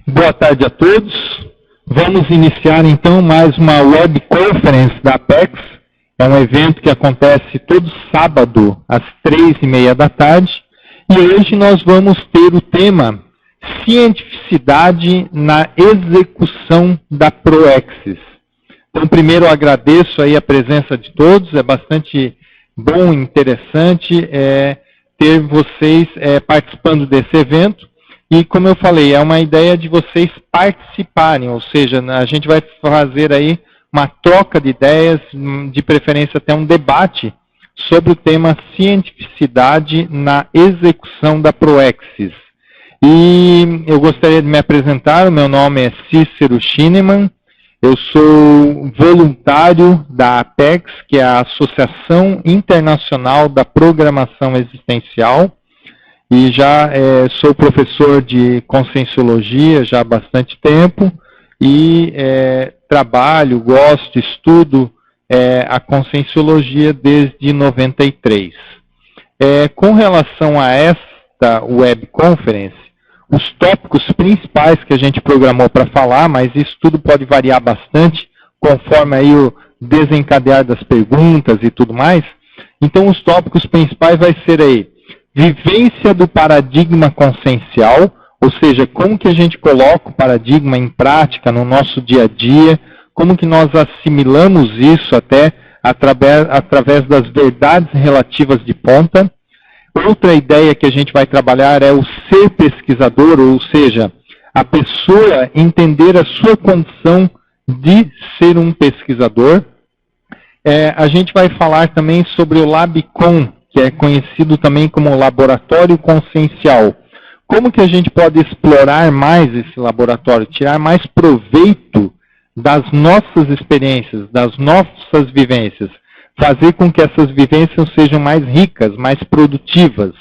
Boa tarde a todos. Vamos iniciar então mais uma web conference da Apex. É um evento que acontece todo sábado às 3h30 da tarde. E hoje nós vamos ter o tema Cientificidade na execução da ProExis. Então, primeiro eu agradeço aí a presença de todos. É bastante bom e interessante ter vocês participando desse evento. E como eu falei, é uma ideia de vocês participarem, ou seja, a gente vai fazer aí uma troca de ideias, de preferência até um debate sobre o tema cientificidade na execução da ProExis. E eu gostaria de me apresentar, o meu nome é Cícero Schinemann, eu sou voluntário da Apex, que é a Associação Internacional da Programação Existencial, e já sou professor de Conscienciologia já há bastante tempo e trabalho, gosto, estudo a Conscienciologia desde 93. Com relação a esta web conference, os tópicos principais que a gente programou para falar, mas isso tudo pode variar bastante conforme aí o desencadear das perguntas e tudo mais. Então os tópicos principais vai ser aí vivência do paradigma consciencial, ou seja, como que a gente coloca o paradigma em prática no nosso dia a dia, como que nós assimilamos isso até através das verdades relativas de ponta. Outra ideia que a gente vai trabalhar é o ser pesquisador, ou seja, a pessoa entender a sua condição de ser um pesquisador. A gente vai falar também sobre o LabCon, que é conhecido também como laboratório consciencial. Como que a gente pode explorar mais esse laboratório, tirar mais proveito das nossas experiências, das nossas vivências, fazer com que essas vivências sejam mais ricas, mais produtivas.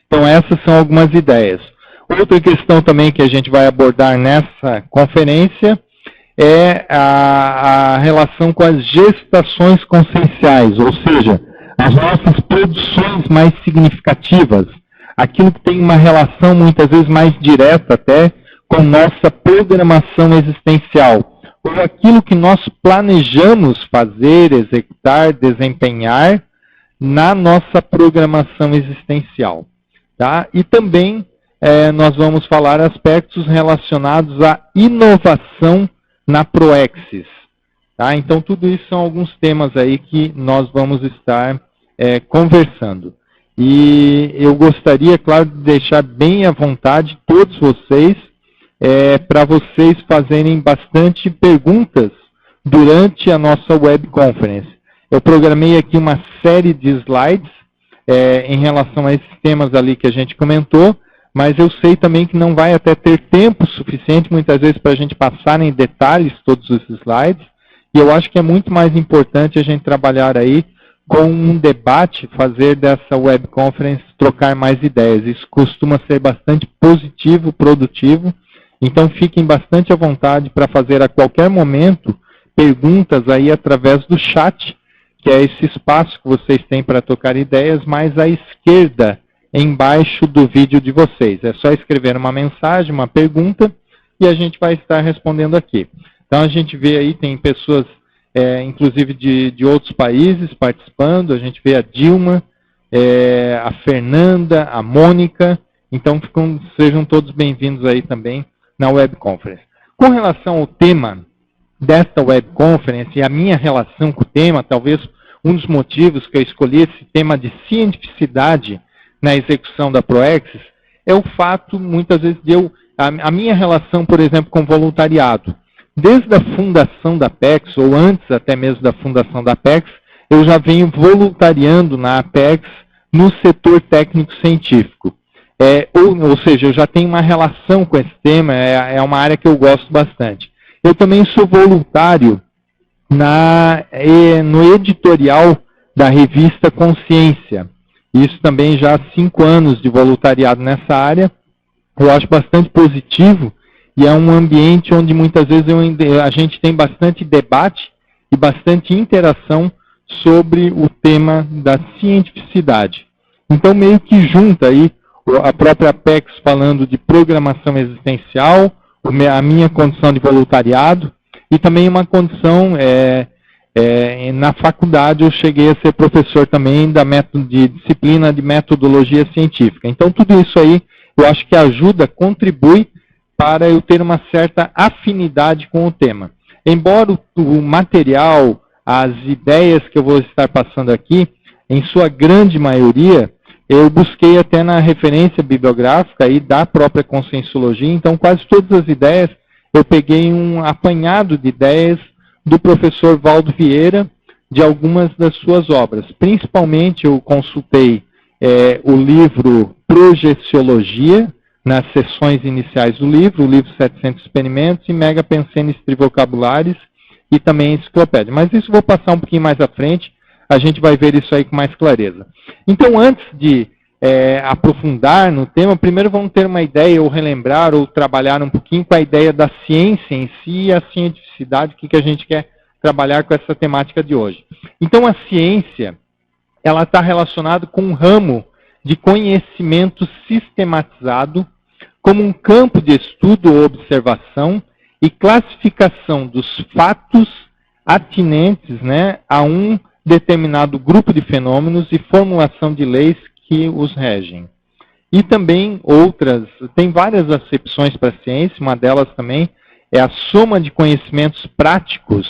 Então essas são algumas ideias. Outra questão também que a gente vai abordar nessa conferência é a relação com as gestações conscienciais, ou seja, as nossas produções mais significativas, aquilo que tem uma relação muitas vezes mais direta até com nossa programação existencial, ou aquilo que nós planejamos fazer, executar, desempenhar na nossa programação existencial. Tá? E também nós vamos falar aspectos relacionados à inovação na ProExis. Tá? Então, tudo isso são alguns temas aí que nós vamos estar conversando. E eu gostaria, claro, de deixar bem à vontade todos vocês, para vocês fazerem bastante perguntas durante a nossa web conference. Eu programei aqui uma série de slides em relação a esses temas ali que a gente comentou, mas eu sei também que não vai até ter tempo suficiente, muitas vezes, para a gente passar em detalhes todos os slides. E eu acho que é muito mais importante a gente trabalhar aí com um debate, fazer dessa web conference, trocar mais ideias. Isso costuma ser bastante positivo, produtivo. Então fiquem bastante à vontade para fazer a qualquer momento perguntas aí através do chat, que é esse espaço que vocês têm para trocar ideias, mais à esquerda, embaixo do vídeo de vocês. É só escrever uma mensagem, uma pergunta, e a gente vai estar respondendo aqui. Então a gente vê aí, tem pessoas, inclusive de outros países participando, a gente vê a Dilma, a Fernanda, a Mônica, então sejam todos bem-vindos aí também na web conference. Com relação ao tema desta web conference e a minha relação com o tema, talvez um dos motivos que eu escolhi esse tema de cientificidade na execução da ProExis, é o fato, muitas vezes, a minha relação, por exemplo, com voluntariado. Desde a fundação da Apex, ou antes até mesmo da fundação da Apex, eu já venho voluntariando na Apex no setor técnico-científico. Ou seja, eu já tenho uma relação com esse tema, é uma área que eu gosto bastante. Eu também sou voluntário no editorial da revista Consciência. Isso também já há 5 anos de voluntariado nessa área. Eu acho bastante positivo. E é um ambiente onde muitas vezes a gente tem bastante debate e bastante interação sobre o tema da cientificidade. Então, meio que junta aí a própria Apex falando de programação existencial, a minha condição de voluntariado e também uma condição, na faculdade eu cheguei a ser professor também de disciplina de metodologia científica. Então tudo isso aí eu acho que ajuda, contribui para eu ter uma certa afinidade com o tema. Embora o material, as ideias que eu vou estar passando aqui, em sua grande maioria, eu busquei até na referência bibliográfica aí da própria Conscienciologia, então quase todas as ideias, eu peguei um apanhado de ideias do professor Valdo Vieira, de algumas das suas obras. Principalmente eu consultei o livro Projeciologia, nas sessões iniciais do livro, o livro 700 Experimentos, e Mega Pensenes Trivocabulares, e também a enciclopédia. Mas isso eu vou passar um pouquinho mais à frente, a gente vai ver isso aí com mais clareza. Então, antes de aprofundar no tema, primeiro vamos ter uma ideia, ou relembrar, ou trabalhar um pouquinho com a ideia da ciência em si e a cientificidade, o que a gente quer trabalhar com essa temática de hoje. Então, a ciência, ela está relacionada com um ramo de conhecimento sistematizado, como um campo de estudo ou observação e classificação dos fatos atinentes, né, a um determinado grupo de fenômenos e formulação de leis que os regem. E também outras, tem várias acepções para a ciência, uma delas também é a soma de conhecimentos práticos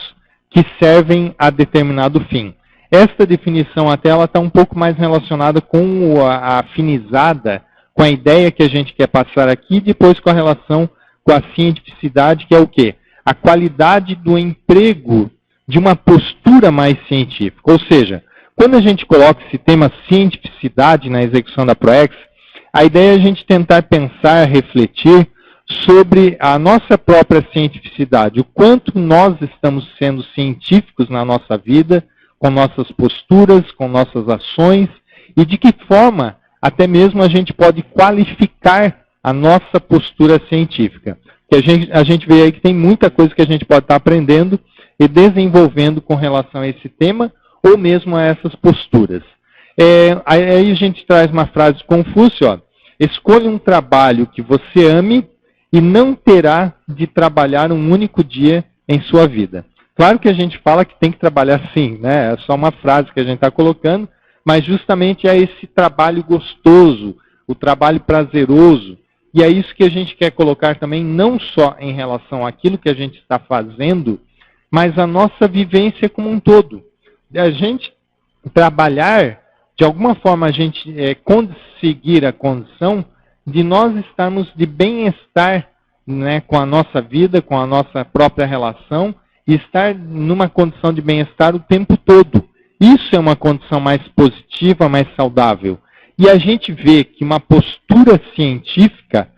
que servem a determinado fim. Esta definição até ela está um pouco mais relacionada com a afinizada, com a ideia que a gente quer passar aqui, depois com a relação com a cientificidade, que é o quê? A qualidade do emprego de uma postura mais científica. Ou seja, quando a gente coloca esse tema cientificidade na execução da ProEx, a ideia é a gente tentar pensar, refletir sobre a nossa própria cientificidade, o quanto nós estamos sendo científicos na nossa vida, com nossas posturas, com nossas ações, e de que forma até mesmo a gente pode qualificar a nossa postura científica. Que a gente vê aí que tem muita coisa que a gente pode estar aprendendo e desenvolvendo com relação a esse tema, ou mesmo a essas posturas. Aí a gente traz uma frase de Confúcio, ó, escolha um trabalho que você ame e não terá de trabalhar um único dia em sua vida. Claro que a gente fala que tem que trabalhar sim, né? É só uma frase que a gente está colocando, mas justamente é esse trabalho gostoso, o trabalho prazeroso. E é isso que a gente quer colocar também, não só em relação àquilo que a gente está fazendo, mas a nossa vivência como um todo. A gente trabalhar, de alguma forma, a gente conseguir a condição de nós estarmos de bem-estar, né, com a nossa vida, com a nossa própria relação, e estar numa condição de bem-estar o tempo todo. Isso é uma condição mais positiva, mais saudável. E a gente vê que uma postura científica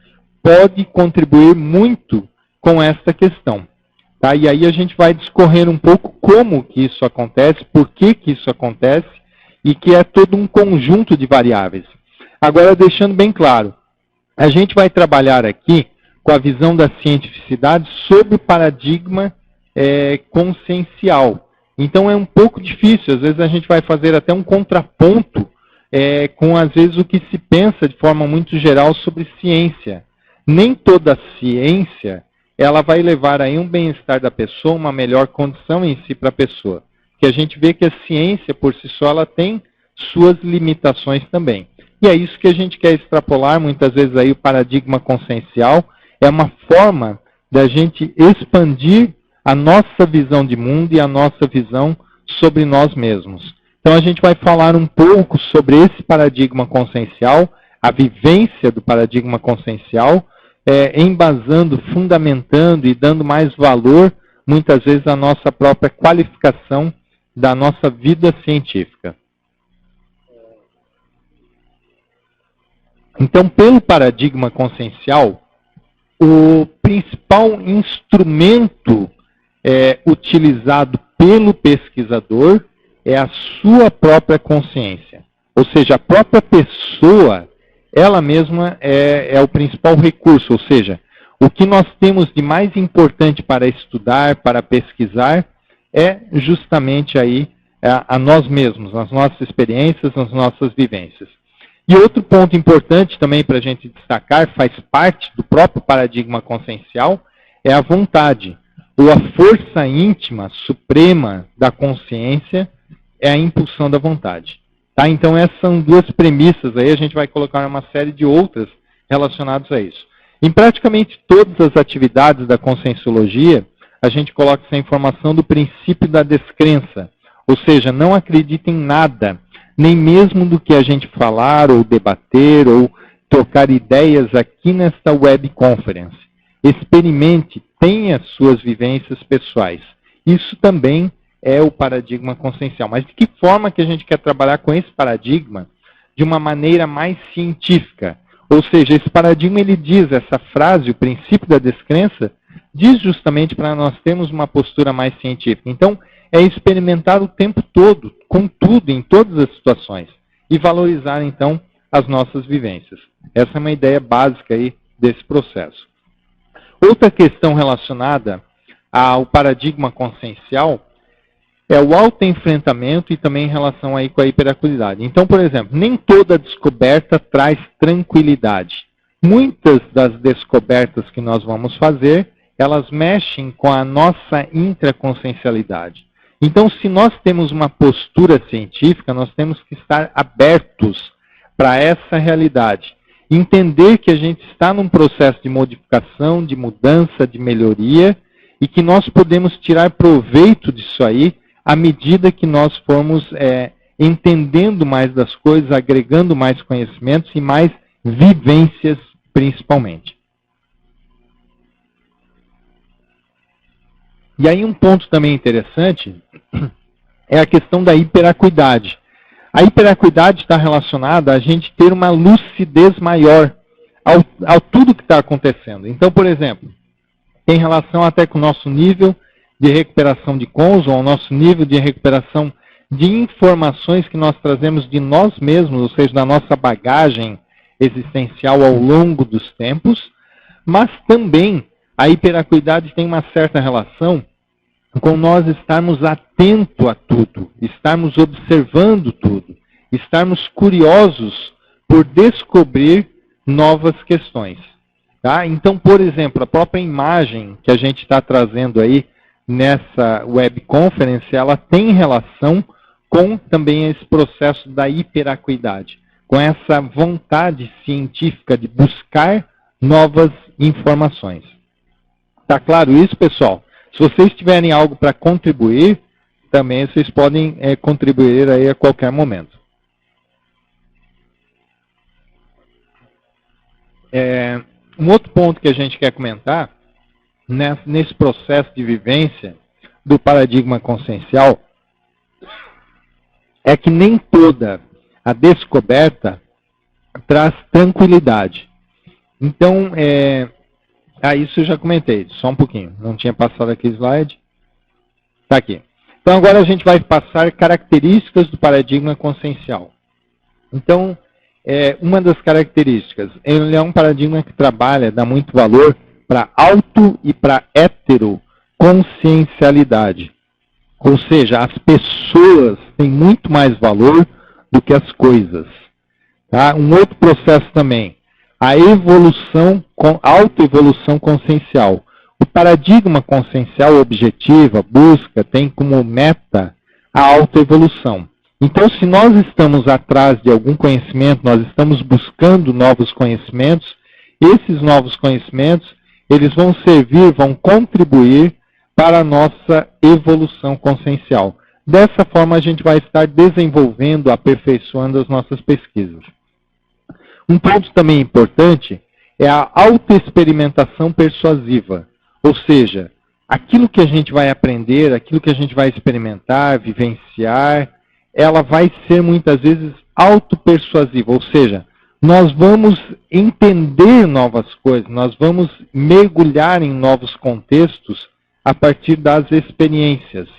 pode contribuir muito com esta questão. Tá? E aí a gente vai discorrer um pouco como que isso acontece, por que isso acontece, e que é todo um conjunto de variáveis. Agora, deixando bem claro, a gente vai trabalhar aqui com a visão da cientificidade sobre o paradigma consciencial. Então é um pouco difícil, às vezes a gente vai fazer até um contraponto com, às vezes, o que se pensa de forma muito geral sobre ciência. Nem toda ciência ela vai levar aí um bem-estar da pessoa, uma melhor condição em si para a pessoa. Porque a gente vê que a ciência, por si só, ela tem suas limitações também. E é isso que a gente quer extrapolar, muitas vezes, aí o paradigma consciencial. É uma forma da gente expandir a nossa visão de mundo e a nossa visão sobre nós mesmos. Então a gente vai falar um pouco sobre esse paradigma consciencial, a vivência do paradigma consciencial, embasando, fundamentando e dando mais valor, muitas vezes, à nossa própria qualificação da nossa vida científica. Então, pelo paradigma consciencial, o principal instrumento utilizado pelo pesquisador é a sua própria consciência. Ou seja, a própria pessoa, ela mesma é o principal recurso. Ou seja, o que nós temos de mais importante para estudar, para pesquisar, é justamente aí a nós mesmos, as nossas experiências, as nossas vivências. E outro ponto importante também para a gente destacar, faz parte do próprio paradigma consciencial, é a vontade, ou a força íntima suprema da consciência é a impulsão da vontade. Tá? Então essas são duas premissas, aí a gente vai colocar uma série de outras relacionadas a isso. Em praticamente todas as atividades da conscienciologia, a gente coloca essa informação do princípio da descrença, ou seja, não acredita em nada, nem mesmo do que a gente falar, ou debater, ou trocar ideias aqui nesta web conference. Experimente, tenha suas vivências pessoais. Isso também é o paradigma consciencial. Mas de que forma que a gente quer trabalhar com esse paradigma? De uma maneira mais científica. Ou seja, esse paradigma, ele diz, essa frase, o princípio da descrença, diz justamente para nós termos uma postura mais científica. Então, é experimentar o tempo todo, com tudo, em todas as situações, e valorizar, então, as nossas vivências. Essa é uma ideia básica aí desse processo. Outra questão relacionada ao paradigma consciencial é o autoenfrentamento e também em relação aí com a hiperacuidade. Então, por exemplo, nem toda descoberta traz tranquilidade. Muitas das descobertas que nós vamos fazer, elas mexem com a nossa intraconsciencialidade. Então, se nós temos uma postura científica, nós temos que estar abertos para essa realidade. Entender que a gente está num processo de modificação, de mudança, de melhoria, e que nós podemos tirar proveito disso aí à medida que nós formos entendendo mais das coisas, agregando mais conhecimentos e mais vivências, principalmente. E aí um ponto também interessante é a questão da hiperacuidade. A hiperacuidade está relacionada a gente ter uma lucidez maior ao tudo que está acontecendo. Então, por exemplo, tem relação até com o nosso nível de recuperação de cons, ou ao nosso nível de recuperação de informações que nós trazemos de nós mesmos, ou seja, da nossa bagagem existencial ao longo dos tempos, mas também a hiperacuidade tem uma certa relação com nós estarmos atentos a tudo, estarmos observando tudo, estarmos curiosos por descobrir novas questões. Tá? Então, por exemplo, a própria imagem que a gente está trazendo aí nessa web conference, ela tem relação com também esse processo da hiperacuidade, com essa vontade científica de buscar novas informações. Tá claro isso, pessoal? Se vocês tiverem algo para contribuir, também vocês podem contribuir aí a qualquer momento. Um outro ponto que a gente quer comentar, nesse processo de vivência do paradigma consciencial, é que nem toda a descoberta traz tranquilidade. Então, isso eu já comentei, só um pouquinho. Não tinha passado aqui o slide. Está aqui. Então, agora a gente vai passar características do paradigma consciencial. Então, uma das características, ele é um paradigma que trabalha, dá muito valor para auto e para heteroconsciencialidade. Ou seja, as pessoas têm muito mais valor do que as coisas. Tá? Um outro processo também, a evolução, autoevolução consciencial. O paradigma consciencial objetiva, busca, tem como meta a autoevolução. Então, se nós estamos atrás de algum conhecimento, nós estamos buscando novos conhecimentos, esses novos conhecimentos, eles vão servir, vão contribuir para a nossa evolução consciencial. Dessa forma, a gente vai estar desenvolvendo, aperfeiçoando as nossas pesquisas. Um ponto também importante é a autoexperimentação persuasiva. Ou seja, aquilo que a gente vai aprender, aquilo que a gente vai experimentar, vivenciar, ela vai ser muitas vezes autopersuasiva. Ou seja, nós vamos entender novas coisas, nós vamos mergulhar em novos contextos a partir das experiências.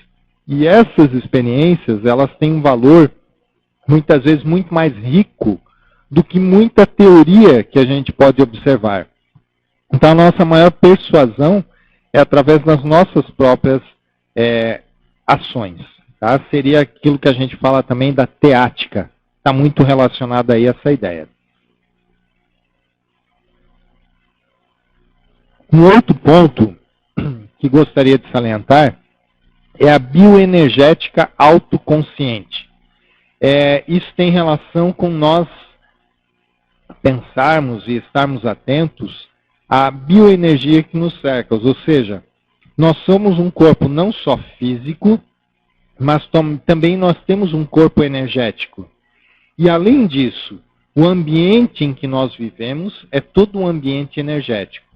E essas experiências, elas têm um valor, muitas vezes, muito mais rico do que muita teoria que a gente pode observar. Então, a nossa maior persuasão é através das nossas próprias ações. Tá? Seria aquilo que a gente fala também da teática. está muito relacionado aí a essa ideia. Um outro ponto que gostaria de salientar é a bioenergética autoconsciente. Isso tem relação com nós pensarmos e estarmos atentos à bioenergia que nos cerca, ou seja, nós somos um corpo não só físico, mas também nós temos um corpo energético. E além disso, o ambiente em que nós vivemos é todo um ambiente energético.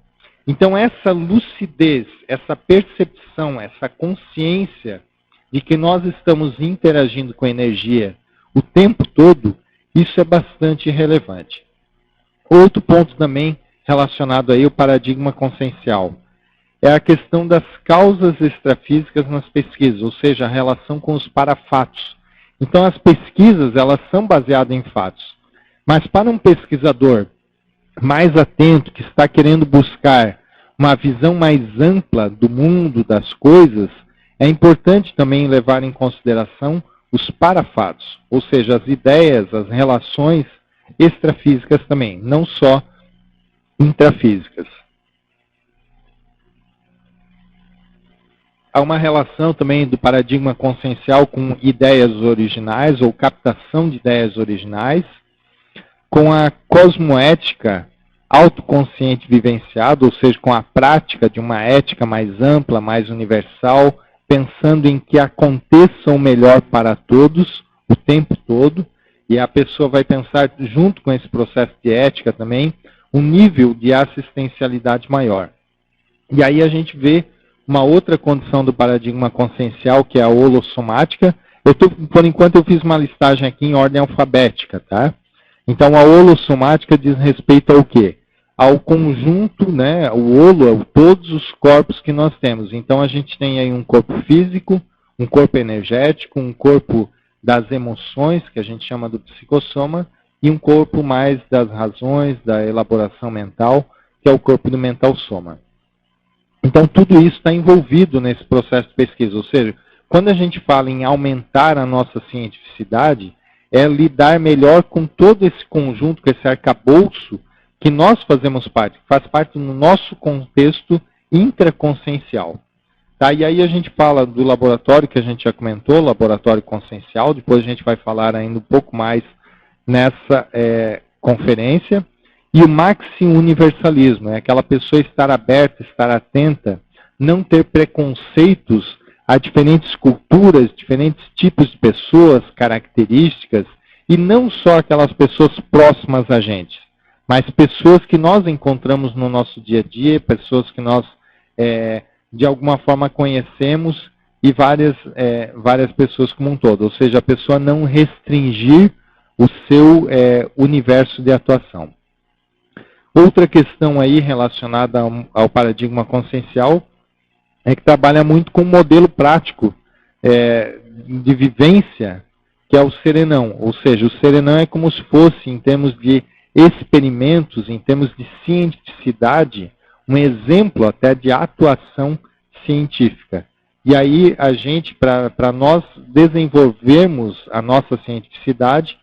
Então essa lucidez, essa percepção, essa consciência de que nós estamos interagindo com a energia o tempo todo, isso é bastante relevante. Outro ponto também relacionado aí ao paradigma consciencial é a questão das causas extrafísicas nas pesquisas, ou seja, a relação com os parafatos. Então as pesquisas, elas são baseadas em fatos. Mas para um pesquisador mais atento, que está querendo buscar uma visão mais ampla do mundo, das coisas, é importante também levar em consideração os parafatos, ou seja, as ideias, as relações extrafísicas também, não só intrafísicas. Há uma relação também do paradigma consciencial com ideias originais, ou captação de ideias originais, com a cosmoética autoconsciente vivenciada, ou seja, com a prática de uma ética mais ampla, mais universal, pensando em que aconteça o melhor para todos, o tempo todo, e a pessoa vai pensar, junto com esse processo de ética também, um nível de assistencialidade maior. E aí a gente vê uma outra condição do paradigma consciencial, que é a holossomática. Por enquanto eu fiz uma listagem aqui em ordem alfabética, tá? Então a holossomática diz respeito ao quê? Ao conjunto, né? O holo, todos os corpos que nós temos. Então a gente tem aí um corpo físico, um corpo energético, um corpo das emoções, que a gente chama do psicossoma, e um corpo mais das razões, da elaboração mental, que é o corpo do mental soma. Então tudo isso está envolvido nesse processo de pesquisa, ou seja, quando a gente fala em aumentar a nossa cientificidade, é lidar melhor com todo esse conjunto, com esse arcabouço que nós fazemos parte, que faz parte do nosso contexto intraconsciencial. Tá? E aí a gente fala do laboratório que a gente já comentou, laboratório consciencial, depois a gente vai falar ainda um pouco mais nessa conferência. E o maxi-universalismo, é aquela pessoa estar aberta, estar atenta, não ter preconceitos a diferentes culturas, diferentes tipos de pessoas, características, e não só aquelas pessoas próximas a gente, mas pessoas que nós encontramos no nosso dia a dia, pessoas que nós, de alguma forma, conhecemos, e várias pessoas como um todo. Ou seja, a pessoa não restringir o seu universo de atuação. Outra questão aí relacionada ao paradigma consciencial é que trabalha muito com um modelo prático de vivência, que é o serenão. Ou seja, o serenão é como se fosse, em termos de experimentos, em termos de cientificidade, um exemplo até de atuação científica. E aí a gente, para nós desenvolvermos a nossa cientificidade,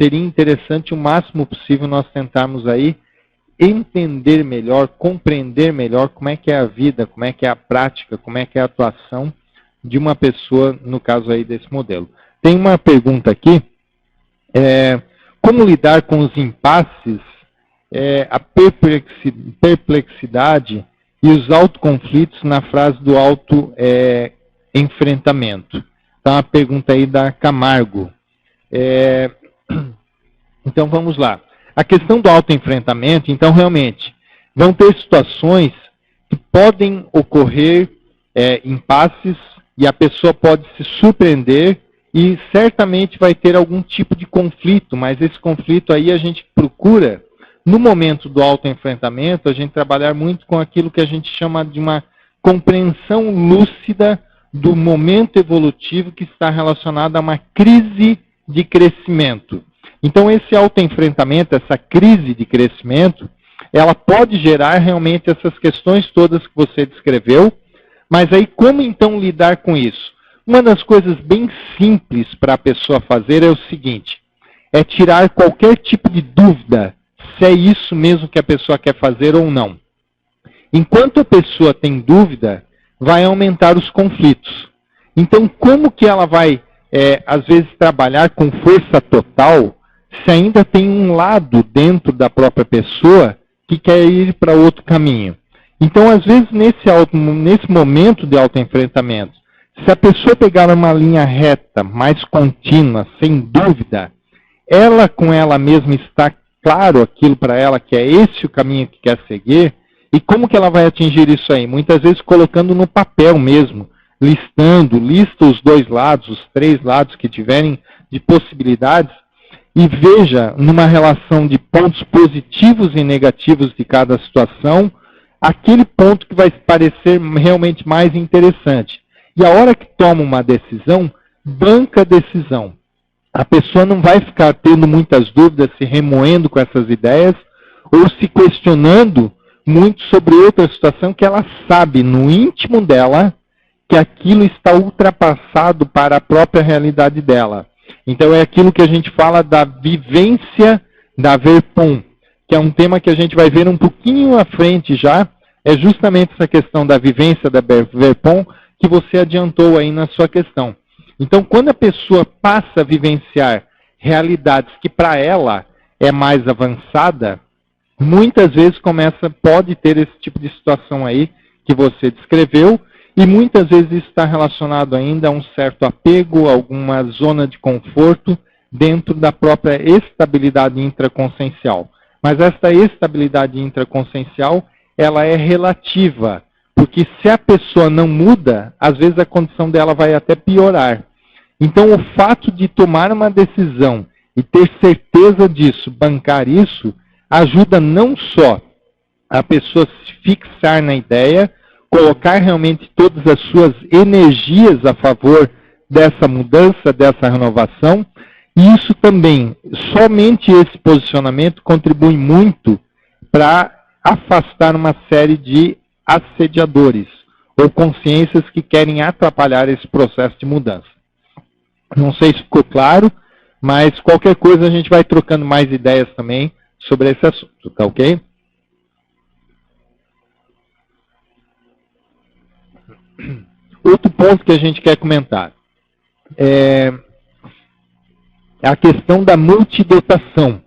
seria interessante o máximo possível nós tentarmos aí entender melhor, compreender melhor como é que é a vida, como é que é a prática, como é que é a atuação de uma pessoa, no caso aí desse modelo. Tem uma pergunta aqui, como lidar com os impasses, a perplexidade e os autoconflitos na frase do auto-enfrentamento? Então, a pergunta aí da Camargo. Então, vamos lá. A questão do autoenfrentamento, então, realmente, vão ter situações que podem ocorrer impasses e a pessoa pode se surpreender e certamente vai ter algum tipo de conflito, mas esse conflito aí a gente procura, no momento do autoenfrentamento, a gente trabalhar muito com aquilo que a gente chama de uma compreensão lúcida do momento evolutivo que está relacionado a uma crise de crescimento. Então, esse autoenfrentamento, essa crise de crescimento, ela pode gerar realmente essas questões todas que você descreveu, mas aí como então lidar com isso? Uma das coisas bem simples para a pessoa fazer é o seguinte, é tirar qualquer tipo de dúvida se é isso mesmo que a pessoa quer fazer ou não. Enquanto a pessoa tem dúvida, vai aumentar os conflitos. Então, como que ela vai, às vezes, trabalhar com força total se ainda tem um lado dentro da própria pessoa que quer ir para outro caminho? Então, às vezes, nesse momento de autoenfrentamento, se a pessoa pegar uma linha reta, mais contínua, sem dúvida, ela com ela mesma está claro aquilo para ela que é esse o caminho que quer seguir. E como que ela vai atingir isso aí? Muitas vezes colocando no papel mesmo, lista os 2 lados, os 3 lados que tiverem de possibilidades, e veja numa relação de pontos positivos e negativos de cada situação, aquele ponto que vai parecer realmente mais interessante. E a hora que toma uma decisão, banca a decisão. A pessoa não vai ficar tendo muitas dúvidas, se remoendo com essas ideias, ou se questionando muito sobre outra situação que ela sabe no íntimo dela que aquilo está ultrapassado para a própria realidade dela. Então é aquilo que a gente fala da vivência da Verpon, que é um tema que a gente vai ver um pouquinho à frente já, é justamente essa questão da vivência da Verpon que você adiantou aí na sua questão. Então, quando a pessoa passa a vivenciar realidades que para ela é mais avançada, muitas vezes pode ter esse tipo de situação aí que você descreveu, e muitas vezes isso está relacionado ainda a um certo apego, a alguma zona de conforto dentro da própria estabilidade intraconsciencial. Mas essa estabilidade intraconsciencial, ela é relativa, porque se a pessoa não muda, às vezes a condição dela vai até piorar. Então, o fato de tomar uma decisão e ter certeza disso, bancar isso, ajuda não só a pessoa se fixar na ideia, colocar realmente todas as suas energias a favor dessa mudança, dessa renovação, e isso também, somente esse posicionamento contribui muito para afastar uma série de assediadores ou consciências que querem atrapalhar esse processo de mudança. Não sei se ficou claro, mas qualquer coisa a gente vai trocando mais ideias também sobre esse assunto, tá ok? Outro ponto que a gente quer comentar é a questão da multidotação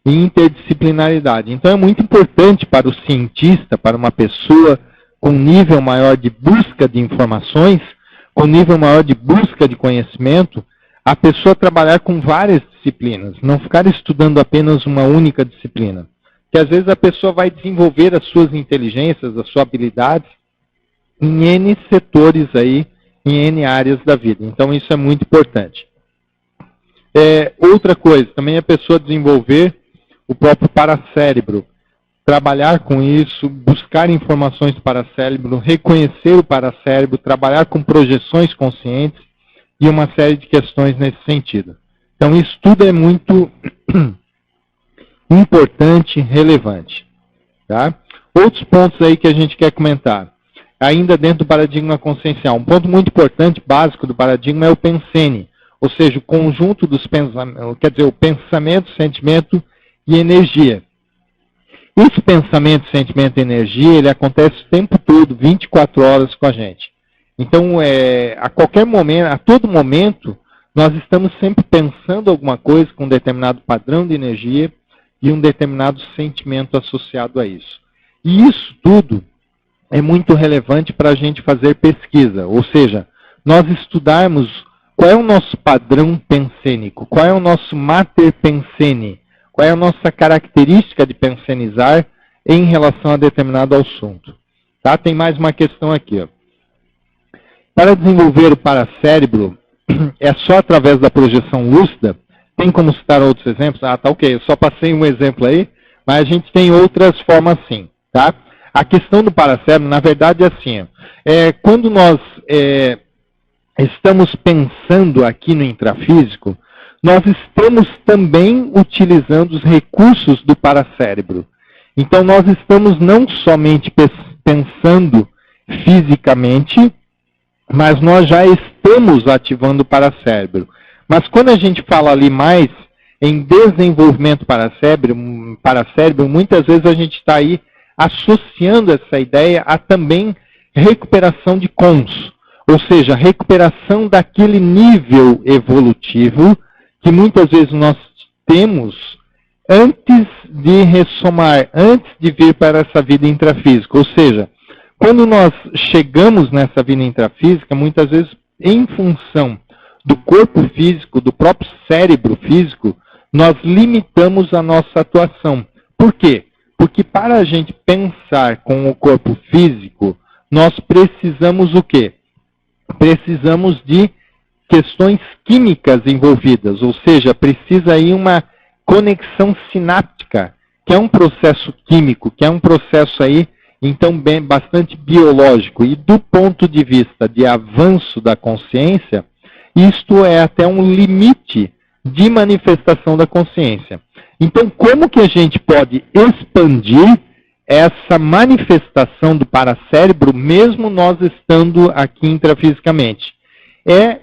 e interdisciplinaridade. Então é muito importante para o cientista, para uma pessoa com nível maior de busca de informações, com nível maior de busca de conhecimento, a pessoa trabalhar com várias disciplinas, não ficar estudando apenas uma única disciplina. Que às vezes a pessoa vai desenvolver as suas inteligências, as suas habilidades em N setores aí, em N áreas da vida. Então isso é muito importante. Outra coisa, também a pessoa desenvolver o próprio paracérebro, trabalhar com isso, buscar informações do paracérebro, reconhecer o paracérebro, trabalhar com projeções conscientes e uma série de questões nesse sentido. Então isso tudo é muito importante e relevante. Tá? Outros pontos aí que a gente quer comentar, ainda dentro do paradigma consciencial. Um ponto muito importante, básico do paradigma é o pensene, ou seja, o conjunto dos pensamentos, quer dizer, o pensamento, sentimento e energia. Esse pensamento, sentimento e energia, ele acontece o tempo todo, 24 horas com a gente. Então, a qualquer momento, a todo momento, nós estamos sempre pensando alguma coisa com um determinado padrão de energia e um determinado sentimento associado a isso. E isso tudo é muito relevante para a gente fazer pesquisa, ou seja, nós estudarmos qual é o nosso padrão pensênico, qual é o nosso mater pensene, qual é a nossa característica de pensenizar em relação a determinado assunto. Tá? Tem mais uma questão aqui. Ó. Para desenvolver o paracérebro, é só através da projeção lúcida? Tem como citar outros exemplos? Ah, tá ok, eu só passei um exemplo aí, mas a gente tem outras formas sim. Tá? A questão do paracérebro, na verdade, é assim. Quando nós estamos pensando aqui no intrafísico, nós estamos também utilizando os recursos do paracérebro. Então, nós estamos não somente pensando fisicamente, mas nós já estamos ativando o paracérebro. Mas quando a gente fala ali mais em desenvolvimento para cérebro, muitas vezes a gente está aí associando essa ideia a também recuperação de cons, ou seja, recuperação daquele nível evolutivo que muitas vezes nós temos antes de ressomar, antes de vir para essa vida intrafísica. Ou seja, quando nós chegamos nessa vida intrafísica, muitas vezes em função do corpo físico, do próprio cérebro físico, nós limitamos a nossa atuação. Por quê? Porque para a gente pensar com o corpo físico, nós precisamos o quê? Precisamos de questões químicas envolvidas, ou seja, precisa aí uma conexão sináptica, que é um processo químico, que é um processo aí, então, bastante biológico. E do ponto de vista de avanço da consciência, isto é até um limite de manifestação da consciência. Então, como que a gente pode expandir essa manifestação do paracérebro, mesmo nós estando aqui intrafisicamente?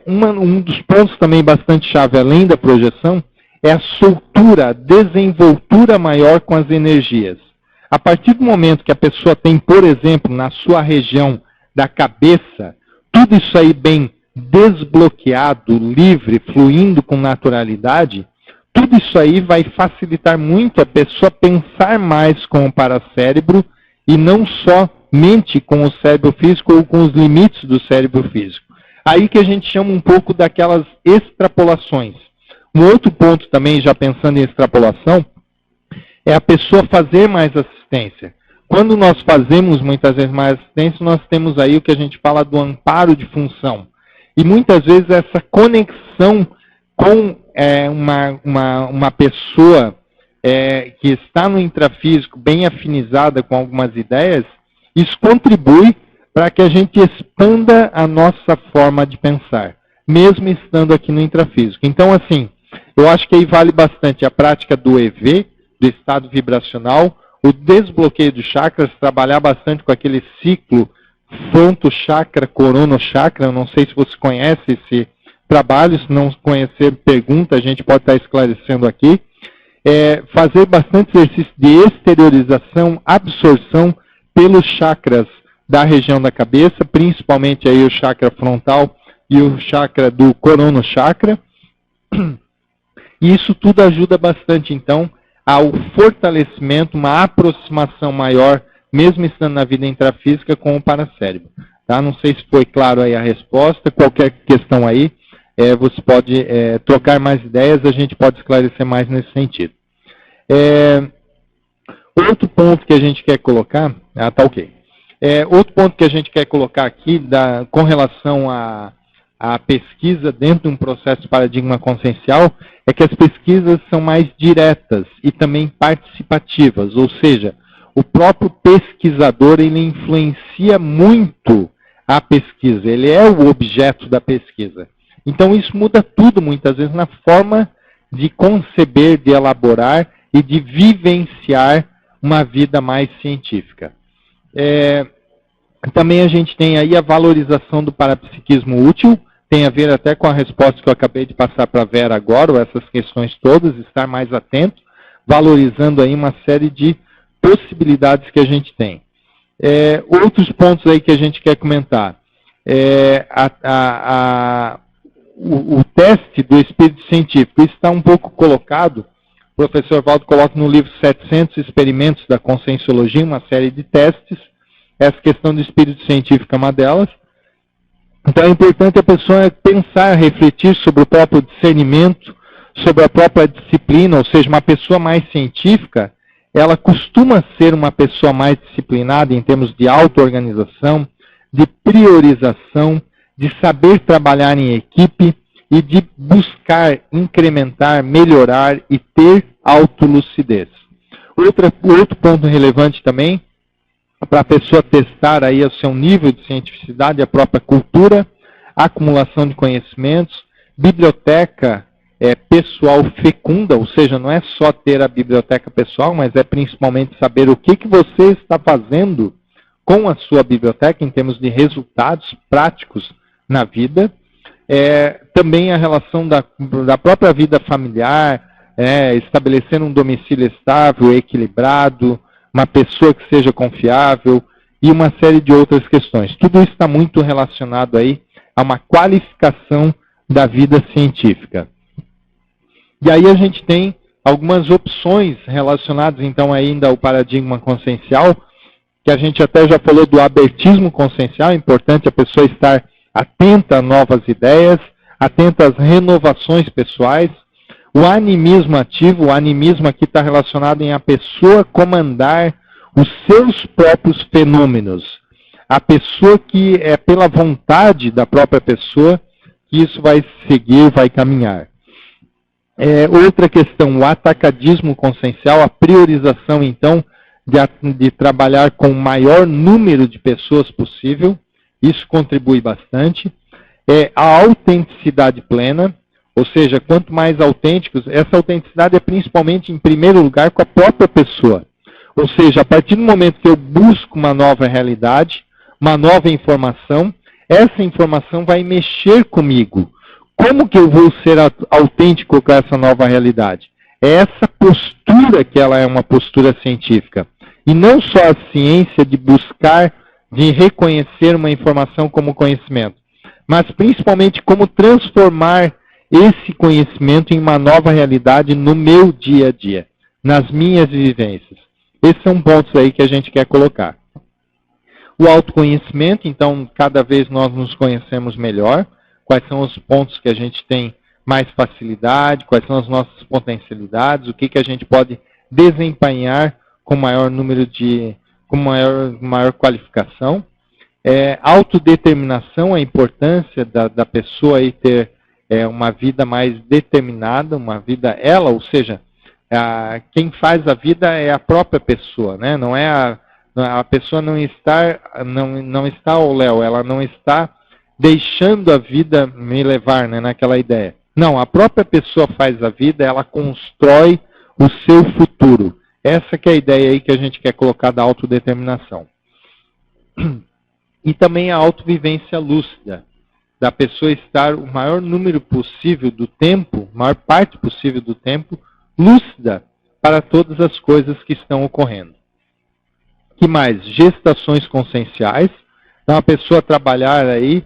Um dos pontos também bastante chave, além da projeção, é a soltura, a desenvoltura maior com as energias. A partir do momento que a pessoa tem, por exemplo, na sua região da cabeça, tudo isso aí bem desbloqueado, livre, fluindo com naturalidade, tudo isso aí vai facilitar muito a pessoa pensar mais com o paracérebro e não somente com o cérebro físico ou com os limites do cérebro físico. Aí que a gente chama um pouco daquelas extrapolações. Um outro ponto também, já pensando em extrapolação, é a pessoa fazer mais assistência. Quando nós fazemos muitas vezes mais assistência, nós temos aí o que a gente fala do amparo de função. E muitas vezes essa conexão com uma pessoa que está no intrafísico, bem afinizada com algumas ideias, isso contribui para que a gente expanda a nossa forma de pensar, mesmo estando aqui no intrafísico. Então, assim, eu acho que aí vale bastante a prática do EV, do estado vibracional, o desbloqueio dos chakras, trabalhar bastante com aquele ciclo fronto chakra, corono chakra. Eu não sei se você conhece esse trabalho, se não conhecer, pergunta, a gente pode estar esclarecendo aqui. Fazer bastante exercício de exteriorização, absorção pelos chakras da região da cabeça, principalmente aí o chakra frontal e o chakra do corono chakra. E isso tudo ajuda bastante, então, ao fortalecimento, uma aproximação maior, mesmo estando na vida intrafísica, com o paracérebro. Tá? Não sei se foi claro aí a resposta. Qualquer questão aí, você pode trocar mais ideias, a gente pode esclarecer mais nesse sentido. Outro ponto que a gente quer colocar... tá ok. Outro ponto que a gente quer colocar aqui, com relação à pesquisa dentro de um processo de paradigma consciencial, é que as pesquisas são mais diretas e também participativas, ou seja, o próprio pesquisador ele influencia muito a pesquisa, ele é o objeto da pesquisa. Então isso muda tudo muitas vezes na forma de conceber, de elaborar e de vivenciar uma vida mais científica. Também a gente tem aí a valorização do parapsiquismo útil, tem a ver até com a resposta que eu acabei de passar para a Vera agora, ou essas questões todas, estar mais atento, valorizando aí uma série de possibilidades que a gente tem. Outros pontos aí que a gente quer comentar. O teste do espírito científico, isso está um pouco colocado, o professor Valdo coloca no livro 700 Experimentos da Conscienciologia, uma série de testes. Essa questão do espírito científico é uma delas. Então é importante a pessoa pensar, refletir sobre o próprio discernimento, sobre a própria disciplina, ou seja, uma pessoa mais científica, ela costuma ser uma pessoa mais disciplinada em termos de auto-organização, de priorização, de saber trabalhar em equipe e de buscar incrementar, melhorar e ter autolucidez. Outro ponto relevante também, para a pessoa testar aí o seu nível de cientificidade, a própria cultura, acumulação de conhecimentos, biblioteca pessoal fecunda, ou seja, não é só ter a biblioteca pessoal, mas é principalmente saber o que você está fazendo com a sua biblioteca em termos de resultados práticos na vida. Também a relação da própria vida familiar, estabelecer um domicílio estável, equilibrado, uma pessoa que seja confiável e uma série de outras questões. Tudo isso está muito relacionado aí a uma qualificação da vida científica. E aí a gente tem algumas opções relacionadas, então, ainda ao paradigma consciencial, que a gente até já falou do abertismo consciencial. É importante a pessoa estar atenta a novas ideias, atenta às renovações pessoais. O animismo ativo, o animismo aqui está relacionado em a pessoa comandar os seus próprios fenômenos. A pessoa que é pela vontade da própria pessoa que isso vai seguir, vai caminhar. Outra questão, o atacadismo consciencial, a priorização, então, de trabalhar com o maior número de pessoas possível. Isso contribui bastante. A autenticidade plena, ou seja, quanto mais autênticos, essa autenticidade é principalmente, em primeiro lugar, com a própria pessoa. Ou seja, a partir do momento que eu busco uma nova realidade, uma nova informação, essa informação vai mexer comigo. Como que eu vou ser autêntico com essa nova realidade? É essa postura que ela é uma postura científica. E não só a ciência de buscar, de reconhecer uma informação como conhecimento, mas principalmente como transformar esse conhecimento em uma nova realidade no meu dia a dia, nas minhas vivências. Esses são pontos aí que a gente quer colocar. O autoconhecimento, então, cada vez nós nos conhecemos melhor. Quais são os pontos que a gente tem mais facilidade, quais são as nossas potencialidades, o que a gente pode desempenhar com maior número de, com maior qualificação. Autodeterminação, a importância da pessoa aí ter uma vida mais determinada, uma vida ela, ou seja, quem faz a vida é a própria pessoa, né? Não é a pessoa não está ao léu, ela não está deixando a vida me levar, né, naquela ideia. Não, a própria pessoa faz a vida, ela constrói o seu futuro. Essa que é a ideia aí que a gente quer colocar da autodeterminação. E também a autovivência lúcida, da pessoa estar o maior número possível do tempo, maior parte possível do tempo, lúcida para todas as coisas que estão ocorrendo. Que mais? Gestações conscienciais. Então a pessoa trabalhar aí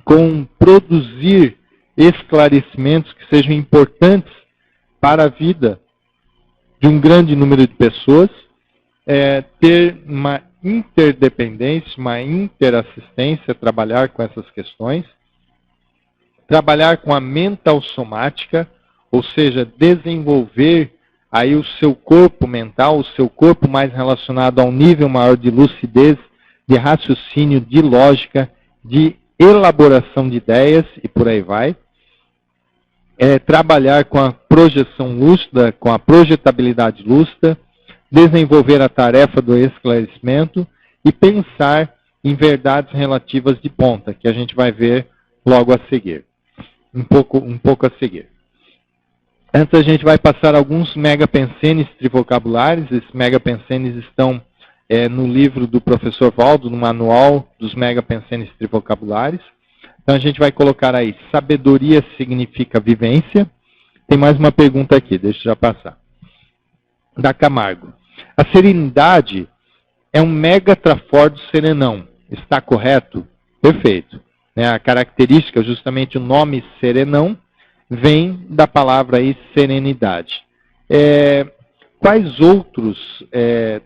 com produzir esclarecimentos que sejam importantes para a vida de um grande número de pessoas, ter uma interdependência, uma interassistência, trabalhar com essas questões, trabalhar com a mental somática, ou seja, desenvolver aí o seu corpo mental, o seu corpo mais relacionado a um nível maior de lucidez, de raciocínio, de lógica, de elaboração de ideias e por aí vai. Trabalhar com a projeção lúcida, com a projetabilidade lúcida, desenvolver a tarefa do esclarecimento e pensar em verdades relativas de ponta, que a gente vai ver logo a seguir. Um pouco a seguir. Antes a gente vai passar alguns megapensenes trivocabulários. Esses megapensenes estão no livro do professor Valdo, no manual dos megapensenes trivocabulários. Então a gente vai colocar aí, sabedoria significa vivência. Tem mais uma pergunta aqui, deixa eu já passar. Da Camargo. A serenidade é um megatrafor do serenão. Está correto? Perfeito. A característica, justamente o nome serenão, vem da palavra aí serenidade. Quais outros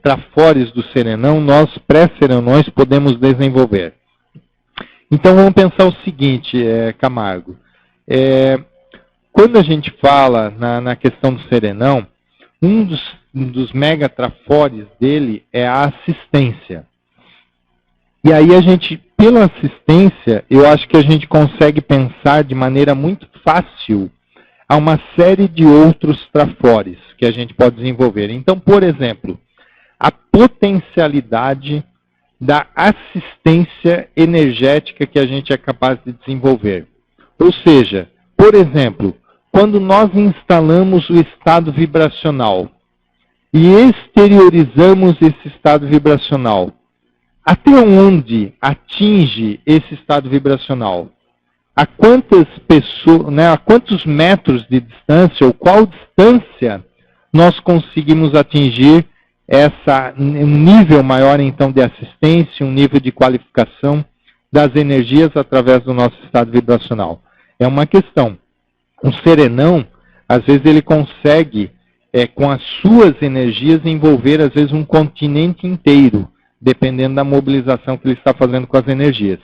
trafores do serenão nós, pré-serenões, podemos desenvolver? Então vamos pensar o seguinte, Camargo. Quando a gente fala na questão do serenão, um dos megatrafores dele é a assistência. E aí a gente, pela assistência, eu acho que a gente consegue pensar de maneira muito fácil a uma série de outros trafores que a gente pode desenvolver. Então, por exemplo, a potencialidade da assistência energética que a gente é capaz de desenvolver. Ou seja, por exemplo, quando nós instalamos o estado vibracional e exteriorizamos esse estado vibracional, até onde atinge esse estado vibracional? a quantas pessoas, né, a quantos metros de distância, ou qual distância nós conseguimos atingir um nível maior, então, de assistência, um nível de qualificação das energias através do nosso estado vibracional. É uma questão. Um serenão, às vezes, ele consegue, com as suas energias, envolver, às vezes, um continente inteiro, dependendo da mobilização que ele está fazendo com as energias.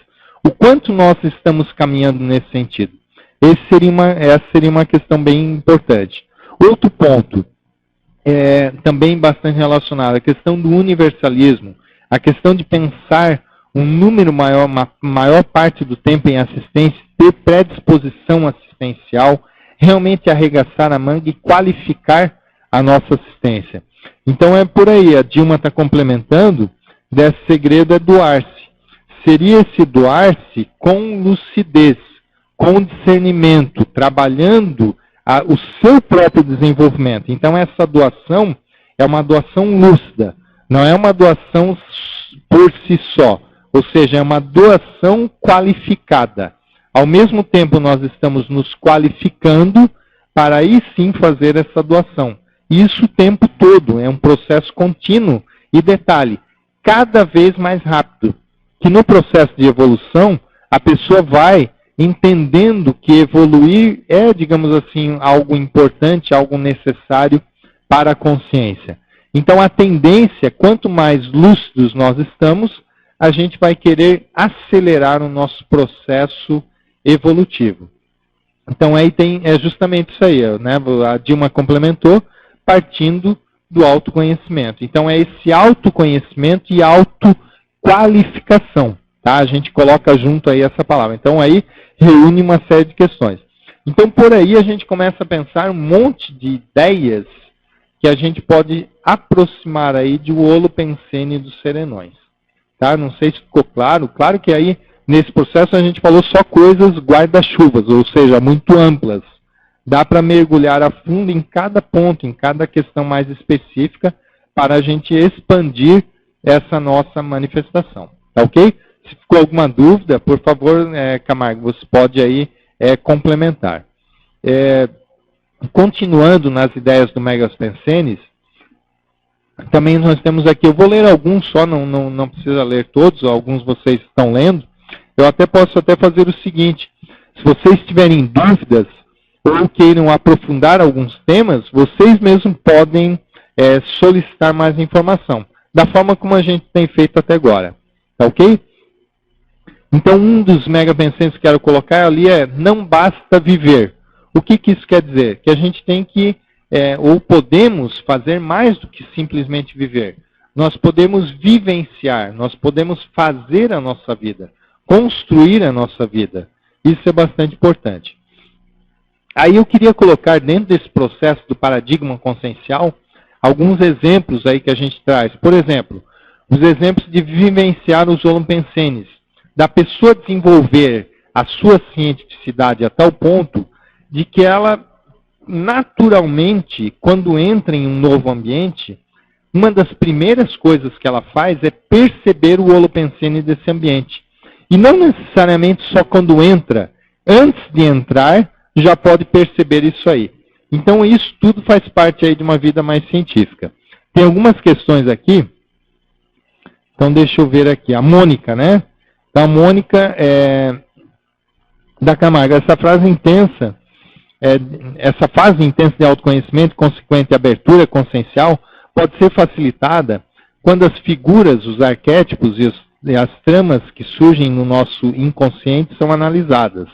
O quanto nós estamos caminhando nesse sentido? Essa seria uma questão bem importante. Outro ponto, também bastante relacionado, a questão do universalismo, a questão de pensar um número maior, uma maior parte do tempo em assistência, ter predisposição assistencial, realmente arregaçar a manga e qualificar a nossa assistência. Então é por aí, a Dilma está complementando, desse segredo é doar-se. Seria esse doar-se com lucidez, com discernimento, trabalhando o seu próprio desenvolvimento. Então essa doação é uma doação lúcida, não é uma doação por si só, ou seja, é uma doação qualificada. Ao mesmo tempo nós estamos nos qualificando para aí sim fazer essa doação. Isso o tempo todo, é um processo contínuo e detalhe, cada vez mais rápido, que no processo de evolução a pessoa vai entendendo que evoluir é, digamos assim, algo importante, algo necessário para a consciência. Então a tendência, quanto mais lúcidos nós estamos, a gente vai querer acelerar o nosso processo evolutivo. Então aí é justamente isso aí, né? A Dilma complementou, partindo do autoconhecimento. Então é esse autoconhecimento e autoqualificação. Tá? A gente coloca junto aí essa palavra. Então aí reúne uma série de questões. Então por aí a gente começa a pensar um monte de ideias que a gente pode aproximar aí de Holopensene dos serenões. Tá? Não sei se ficou claro. Claro que aí nesse processo a gente falou só coisas guarda-chuvas, ou seja, muito amplas. Dá para mergulhar a fundo em cada ponto, em cada questão mais específica, para a gente expandir essa nossa manifestação. Tá ok? Se ficou alguma dúvida, por favor, Camargo, você pode aí complementar. Continuando nas ideias do Megas Pensenes, também nós temos aqui, eu vou ler alguns só, não precisa ler todos, alguns vocês estão lendo. Eu posso fazer o seguinte, se vocês tiverem dúvidas ou queiram aprofundar alguns temas, vocês mesmos podem solicitar mais informação, da forma como a gente tem feito até agora. Tá ok? Então, um dos mega pensantes que quero colocar ali é: não basta viver. O que isso quer dizer? Que a gente tem que, ou podemos fazer mais do que simplesmente viver. Nós podemos vivenciar, nós podemos fazer a nossa vida, construir a nossa vida. Isso é bastante importante. Aí eu queria colocar dentro desse processo do paradigma consciencial alguns exemplos aí que a gente traz. Por exemplo, os exemplos de vivenciar os holopensênis, da pessoa desenvolver a sua cientificidade a tal ponto de que ela, naturalmente, quando entra em um novo ambiente, uma das primeiras coisas que ela faz é perceber o holopensene desse ambiente. E não necessariamente só quando entra, antes de entrar, já pode perceber isso aí. Então isso tudo faz parte aí de uma vida mais científica. Tem algumas questões aqui. Então deixa eu ver aqui. A Mônica, né? Então a Mônica da Camargo. Essa fase intensa de autoconhecimento, consequente abertura consciencial, pode ser facilitada quando as figuras, os arquétipos e as tramas que surgem no nosso inconsciente são analisadas.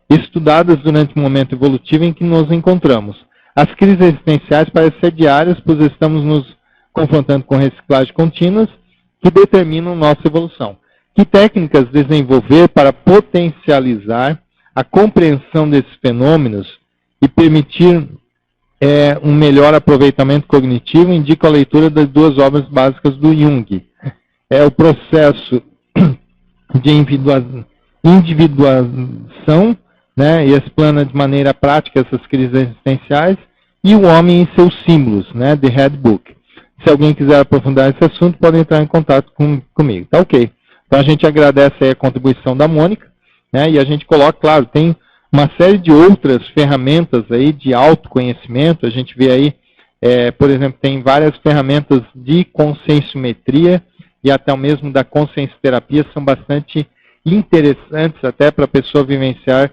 Estudadas durante o momento evolutivo em que nos encontramos. As crises existenciais parecem ser diárias, pois estamos nos confrontando com reciclagem contínuas que determinam nossa evolução. Que técnicas desenvolver para potencializar a compreensão desses fenômenos e permitir um melhor aproveitamento cognitivo? Indica a leitura das duas obras básicas do Jung. É o processo de individuação, né, e explana de maneira prática essas crises existenciais, e o homem e seus símbolos, né, The Red Book. Se alguém quiser aprofundar esse assunto, pode entrar em contato comigo. Tá ok. Então a gente agradece aí a contribuição da Mônica, né? E a gente coloca, claro, tem uma série de outras ferramentas aí de autoconhecimento. A gente vê aí, por exemplo, tem várias ferramentas de conscienciometria e até mesmo da consciencioterapia, são bastante interessantes até para a pessoa vivenciar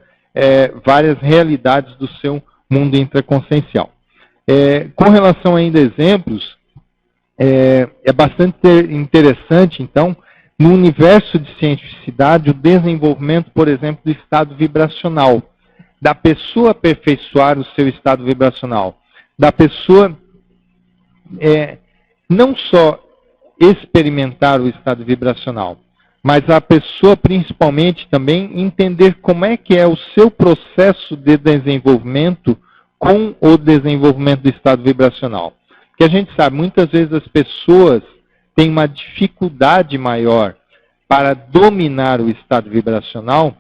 várias realidades do seu mundo intraconsciencial. Com relação ainda a exemplos, é bastante interessante, então, no universo de cientificidade, o desenvolvimento, por exemplo, do estado vibracional, da pessoa aperfeiçoar o seu estado vibracional, da pessoa não só experimentar o estado vibracional, mas a pessoa principalmente também entender como é que é o seu processo de desenvolvimento com o desenvolvimento do estado vibracional. Porque a gente sabe, muitas vezes as pessoas têm uma dificuldade maior para dominar o estado vibracional,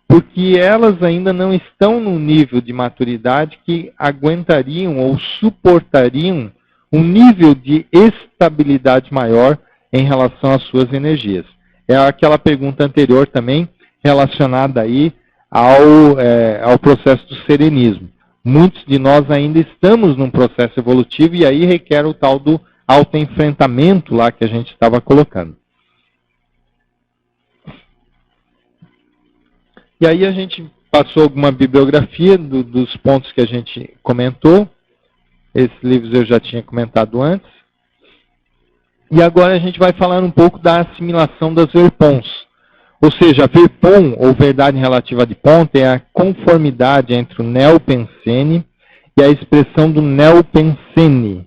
porque elas ainda não estão no nível de maturidade que aguentariam ou suportariam um nível de estabilidade maior em relação às suas energias. É aquela pergunta anterior também, relacionada aí ao processo do serenismo. Muitos de nós ainda estamos num processo evolutivo e aí requer o tal do autoenfrentamento lá que a gente estava colocando. E aí a gente passou alguma bibliografia dos pontos que a gente comentou. Esses livros eu já tinha comentado antes. E agora a gente vai falar um pouco da assimilação das Verpons. Ou seja, a Verpon, ou verdade relativa de ponta, é a conformidade entre o Neopensene e a expressão do Neopensene.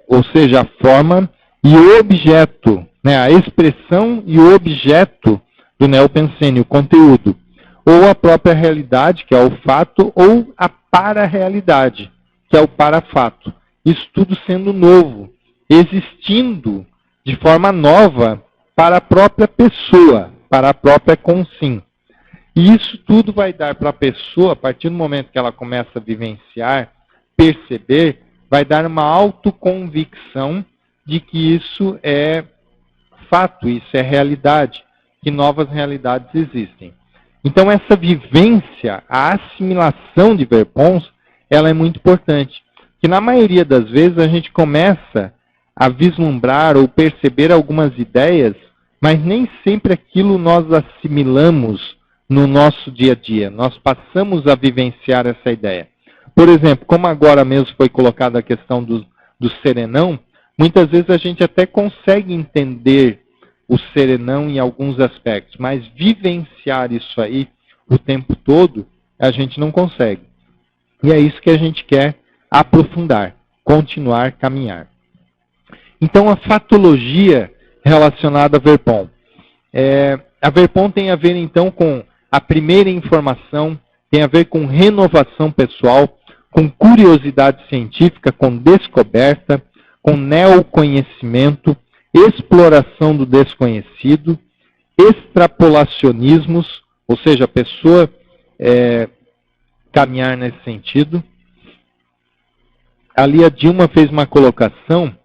Ou seja, a forma e o objeto, né, a expressão e o objeto do Neopensene, o conteúdo. Ou a própria realidade, que é o fato, ou a para-realidade, que é o para-fato. Isso tudo sendo novo, existindo de forma nova para a própria pessoa, para a própria consciência. E isso tudo vai dar para a pessoa, a partir do momento que ela começa a vivenciar, perceber, vai dar uma autoconvicção de que isso é fato, isso é realidade, que novas realidades existem. Então essa vivência, a assimilação de Verpons, ela é muito importante. Que na maioria das vezes a gente começa a vislumbrar ou perceber algumas ideias, mas nem sempre aquilo nós assimilamos no nosso dia a dia. Nós passamos a vivenciar essa ideia. Por exemplo, como agora mesmo foi colocada a questão do serenão, muitas vezes a gente até consegue entender o serenão em alguns aspectos, mas vivenciar isso aí o tempo todo, a gente não consegue. E é isso que a gente quer aprofundar, continuar a caminhar. Então, a fatologia relacionada a Verpon. A Verpon tem a ver, então, com a primeira informação, tem a ver com renovação pessoal, com curiosidade científica, com descoberta, com neoconhecimento, exploração do desconhecido, extrapolacionismos, ou seja, a pessoa caminhar nesse sentido. Ali a Dilma fez uma colocação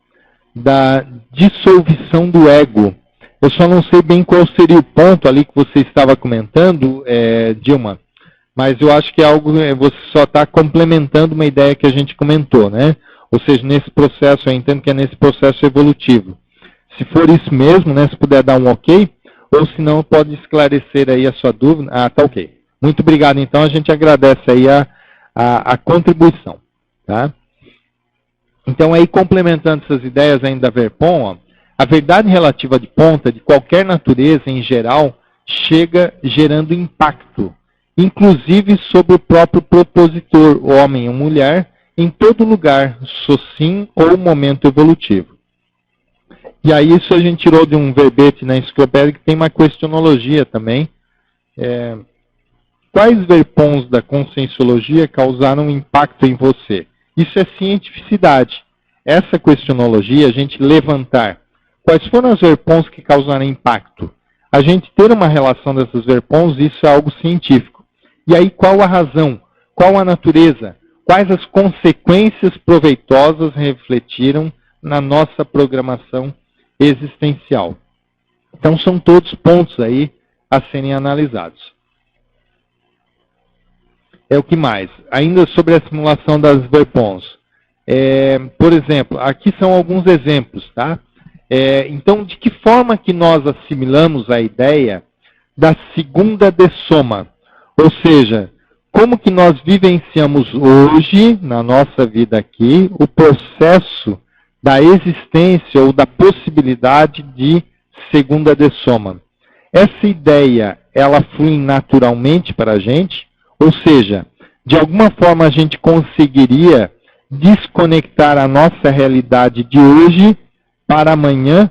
da dissolução do ego. Eu só não sei bem qual seria o ponto ali que você estava comentando, Dilma, mas eu acho que é algo, você só está complementando uma ideia que a gente comentou, né? Ou seja, nesse processo, eu entendo que é nesse processo evolutivo. Se for isso mesmo, né, se puder dar um ok, ou se não, pode esclarecer aí a sua dúvida. Ah, tá ok. Muito obrigado, então, a gente agradece aí a contribuição, tá? Então, aí, complementando essas ideias ainda da Verpon, ó, a verdade relativa de ponta, de qualquer natureza em geral, chega gerando impacto, inclusive sobre o próprio propositor, homem ou mulher, em todo lugar, socin ou momento evolutivo. E aí isso a gente tirou de um verbete na enciclopédia que tem uma questionologia também. Quais Verpons da conscienciologia causaram impacto em você? Isso é cientificidade. Essa questionologia, a gente levantar quais foram as Verpons que causaram impacto. A gente ter uma relação dessas Verpons, isso é algo científico. E aí qual a razão? Qual a natureza? Quais as consequências proveitosas refletiram na nossa programação existencial? Então são todos pontos aí a serem analisados. O que mais? Ainda sobre a simulação das VERPONs. Por exemplo, aqui são alguns exemplos, tá? Então, de que forma que nós assimilamos a ideia da segunda dessoma? Ou seja, como que nós vivenciamos hoje, na nossa vida aqui, o processo da existência ou da possibilidade de segunda dessoma? Essa ideia, ela flui naturalmente para a gente? Ou seja, de alguma forma a gente conseguiria desconectar a nossa realidade de hoje para amanhã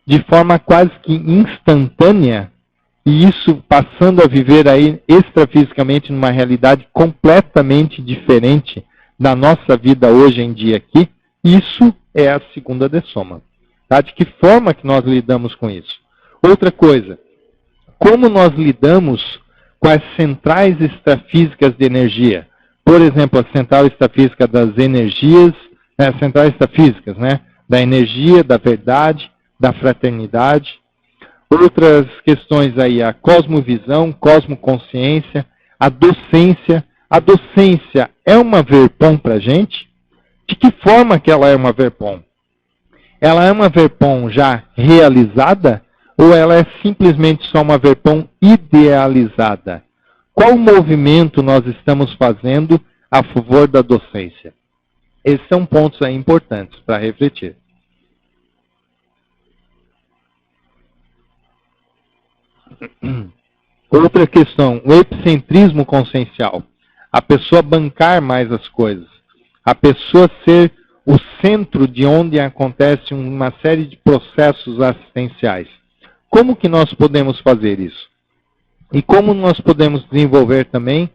de forma quase que instantânea, e isso passando a viver aí extrafisicamente numa realidade completamente diferente da nossa vida hoje em dia aqui? Isso é a segunda dessoma. Tá? De que forma que nós lidamos com isso? Outra coisa, como nós lidamos com as centrais extrafísicas de energia? Por exemplo, a central extrafísica das energias, as centrais extrafísicas, né? Da energia, da verdade, da fraternidade. Outras questões aí, a cosmovisão, cosmoconsciência, a docência. A docência é uma VERPON para a gente? De que forma que ela é uma VERPON? Ela é uma VERPON já realizada ou ela é simplesmente só uma VERPON idealizada? Qual movimento nós estamos fazendo a favor da docência? Esses são pontos aí importantes para refletir. Outra questão, o epicentrismo consciencial. A pessoa bancar mais as coisas. A pessoa ser o centro de onde acontece uma série de processos assistenciais. Como que nós podemos fazer isso? E como nós podemos desenvolver também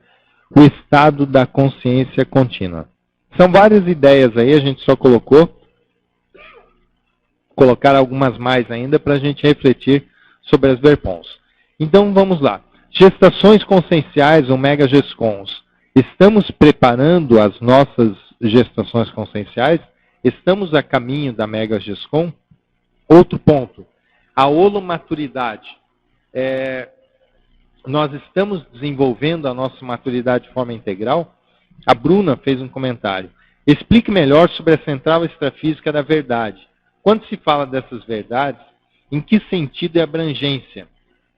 o estado da consciência contínua? São várias ideias aí, a gente só colocar algumas mais ainda para a gente refletir sobre as VERPONs. Então vamos lá. Gestações conscienciais ou mega GESCONs. Estamos preparando as nossas gestações conscienciais? Estamos a caminho da mega GESCON? Outro ponto, a holomaturidade. Nós estamos desenvolvendo a nossa maturidade de forma integral? A Bruna fez um comentário. Explique melhor sobre a central extrafísica da verdade. Quando se fala dessas verdades, em que sentido e abrangência?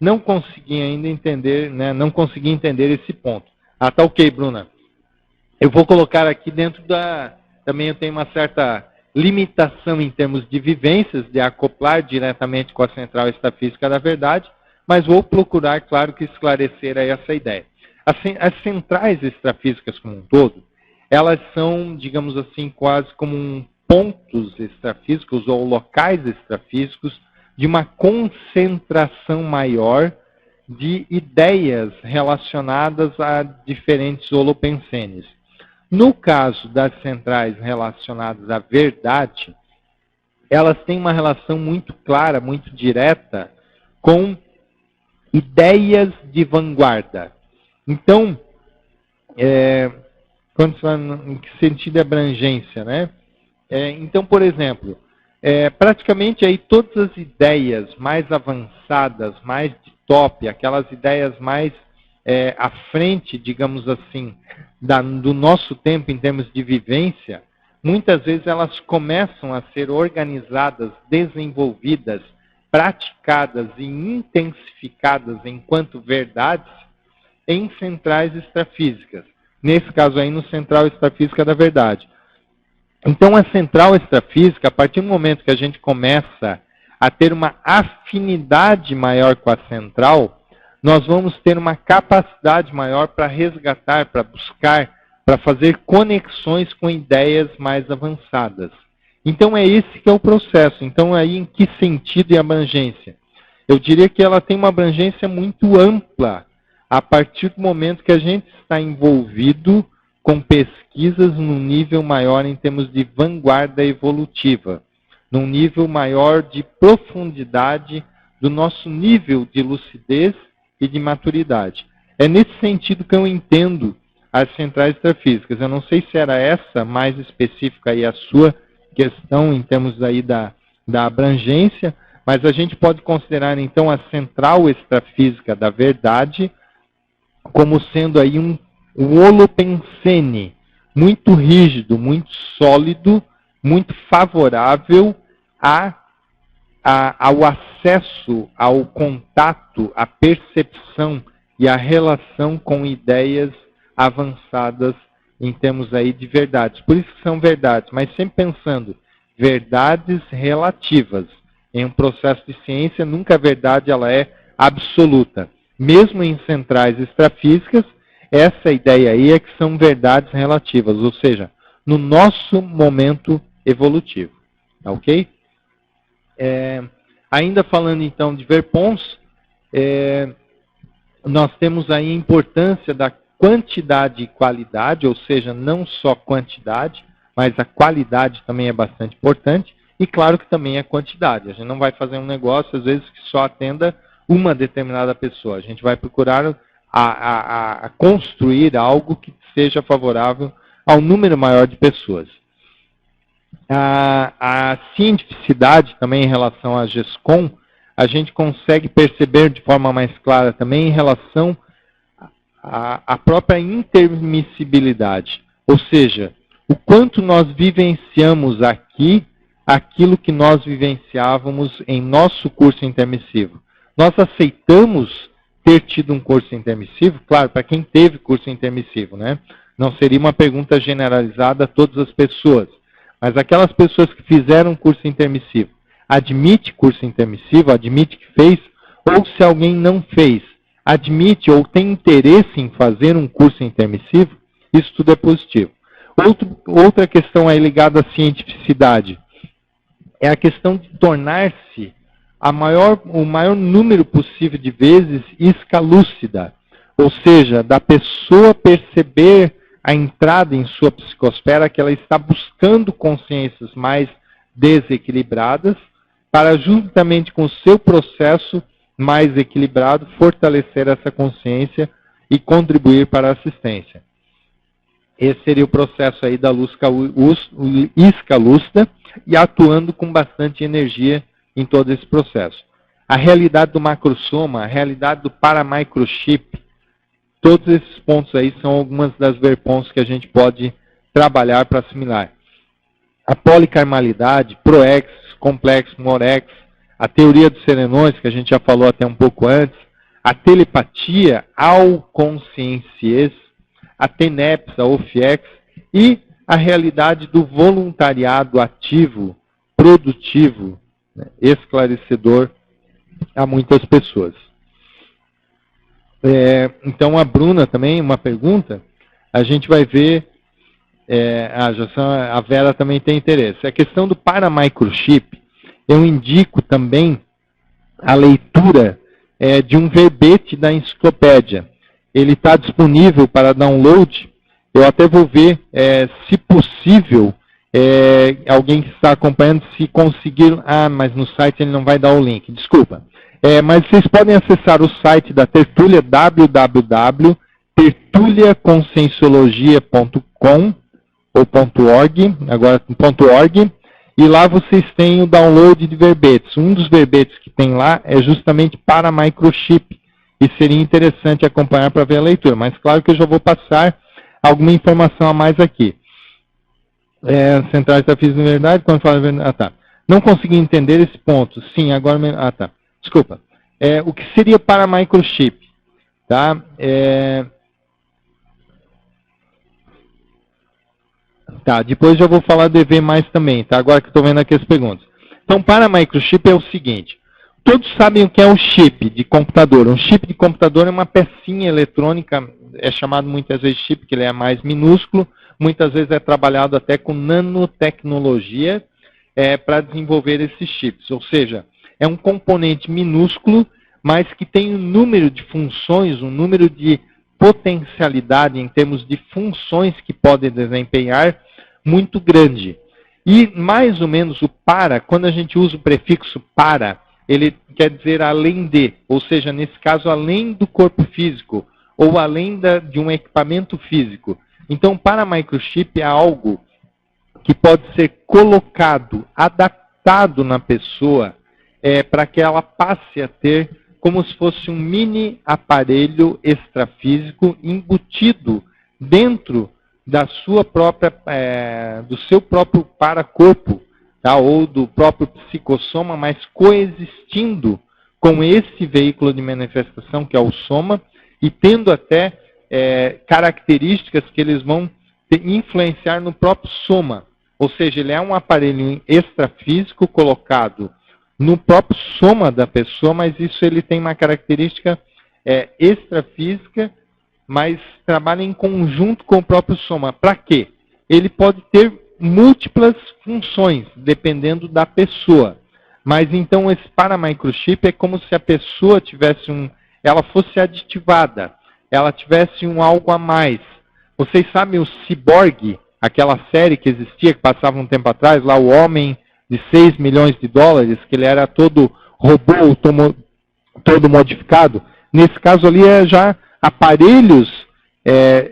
Não consegui ainda entender, né? Não consegui entender esse ponto. Ah, tá ok, Bruna. Eu vou colocar aqui dentro da... Também eu tenho uma certa limitação em termos de vivências, de acoplar diretamente com a central extrafísica da verdade, mas vou procurar, claro, que esclarecer aí essa ideia. As centrais extrafísicas como um todo, elas são, digamos assim, quase como pontos extrafísicos ou locais extrafísicos de uma concentração maior de ideias relacionadas a diferentes holopensenes. No caso das centrais relacionadas à verdade, elas têm uma relação muito clara, muito direta com ideias de vanguarda. Então, quando se fala em que sentido é abrangência, né? Então, por exemplo, praticamente aí todas as ideias mais avançadas, mais de top, aquelas ideias mais à frente, digamos assim, do nosso tempo em termos de vivência, muitas vezes elas começam a ser organizadas, desenvolvidas, praticadas e intensificadas enquanto verdades em centrais extrafísicas. Nesse caso aí, no central extrafísica da verdade. Então, a central extrafísica, a partir do momento que a gente começa a ter uma afinidade maior com a central, nós vamos ter uma capacidade maior para resgatar, para buscar, para fazer conexões com ideias mais avançadas. Então, é esse que é o processo. Então, aí em que sentido e abrangência? Eu diria que ela tem uma abrangência muito ampla, a partir do momento que a gente está envolvido com pesquisas num nível maior em termos de vanguarda evolutiva, num nível maior de profundidade do nosso nível de lucidez e de maturidade. É nesse sentido que eu entendo as centrais extrafísicas. Eu não sei se era essa mais específica aí a sua questão em termos aí da abrangência, Mas a gente pode considerar, então, a central extrafísica da verdade como sendo aí um holopensene muito rígido, muito sólido, muito favorável ao acesso, ao contato, à percepção e à relação com ideias avançadas em termos aí de verdades. Por isso que são verdades, mas sempre pensando, verdades relativas. Em um processo de ciência, nunca a verdade ela é absoluta. Mesmo em centrais extrafísicas, essa ideia aí é que são verdades relativas, ou seja, no nosso momento evolutivo. Tá ok? Ainda falando então de Verpons, nós temos aí a importância da quantidade e qualidade, ou seja, não só quantidade, mas a qualidade também é bastante importante, e claro que também a quantidade. A gente não vai fazer um negócio, às vezes, que só atenda uma determinada pessoa. A gente vai procurar a construir algo que seja favorável ao número maior de pessoas. A cientificidade também em relação à GESCOM, a gente consegue perceber de forma mais clara também em relação à própria intermissibilidade. Ou seja, o quanto nós vivenciamos aqui aquilo que nós vivenciávamos em nosso curso intermissivo. Nós aceitamos ter tido um curso intermissivo, claro, para quem teve curso intermissivo, né? Não seria uma pergunta generalizada a todas as pessoas. Mas aquelas pessoas que fizeram curso intermissivo, admite curso intermissivo, admite que fez, ou se alguém não fez, admite ou tem interesse em fazer um curso intermissivo, isso tudo é positivo. Outra questão aí ligada à cientificidade é a questão de tornar-se o maior número possível de vezes isca lúcida, ou seja, da pessoa perceber a entrada em sua psicosfera, que ela está buscando consciências mais desequilibradas, para juntamente com o seu processo mais equilibrado, fortalecer essa consciência e contribuir para a assistência. Esse seria o processo aí da isca lúcida, e atuando com bastante energia em todo esse processo. A realidade do macrosoma, a realidade do paramicrochip, todos esses pontos aí são algumas das verpons que a gente pode trabalhar para assimilar. A policarmalidade, ProEx, Complexo, Morex, a teoria dos serenões, que a gente já falou até um pouco antes, a telepatia, ao consciencies, a TENEPS, a OFIEX e a realidade do voluntariado ativo, produtivo, né, esclarecedor a muitas pessoas. Então, a Bruna também, uma pergunta, a gente vai ver, a Vera também tem interesse. A questão do paramicrochip, eu indico também a leitura de um verbete da enciclopédia. Ele está disponível para download. Eu até vou ver, se possível, alguém que está acompanhando, se conseguir... mas no site ele não vai dar o link, desculpa. Mas vocês podem acessar o site da Tertúlia, www.tertuliaconscienciologia.com ou .org, agora .org, e lá vocês têm o download de verbetes. Um dos verbetes que tem lá é justamente para microchip, e seria interessante acompanhar para ver a leitura. Mas claro que eu já vou passar alguma informação a mais aqui. Centrais da física de verdade, quando fala... tá. Não consegui entender esse ponto. Sim, agora... tá. Desculpa. O que seria para microchip? Tá? Tá, depois já vou falar do EV mais também, tá? Agora que estou vendo aqui as perguntas. Então, para microchip é o seguinte. Todos sabem o que é um chip de computador. Um chip de computador é uma pecinha eletrônica, é chamado muitas vezes chip, porque ele é mais minúsculo. Muitas vezes é trabalhado até com nanotecnologia para desenvolver esses chips. Ou seja, é um componente minúsculo, mas que tem um número de funções, um número de potencialidade em termos de funções que pode desempenhar muito grande. E mais ou menos o para, quando a gente usa o prefixo para, ele quer dizer além de, ou seja, nesse caso, além do corpo físico, ou além de um equipamento físico. Então, para microchip é algo que pode ser colocado, adaptado na pessoa, para que ela passe a ter como se fosse um mini aparelho extrafísico embutido dentro da sua própria, do seu próprio paracorpo, tá? Ou do próprio psicossoma, mas coexistindo com esse veículo de manifestação que é o soma e tendo até características que eles vão influenciar no próprio soma. Ou seja, ele é um aparelho extrafísico colocado no próprio soma da pessoa, mas isso ele tem uma característica extrafísica, mas trabalha em conjunto com o próprio soma. Para quê? Ele pode ter múltiplas funções, dependendo da pessoa. Mas então esse paramicrochip é como se a pessoa tivesse ela fosse aditivada, ela tivesse algo a mais. Vocês sabem o Cyborg, aquela série que existia, que passava um tempo atrás, lá o homem de 6 milhões de dólares, que ele era todo robô, todo modificado. Nesse caso ali é já aparelhos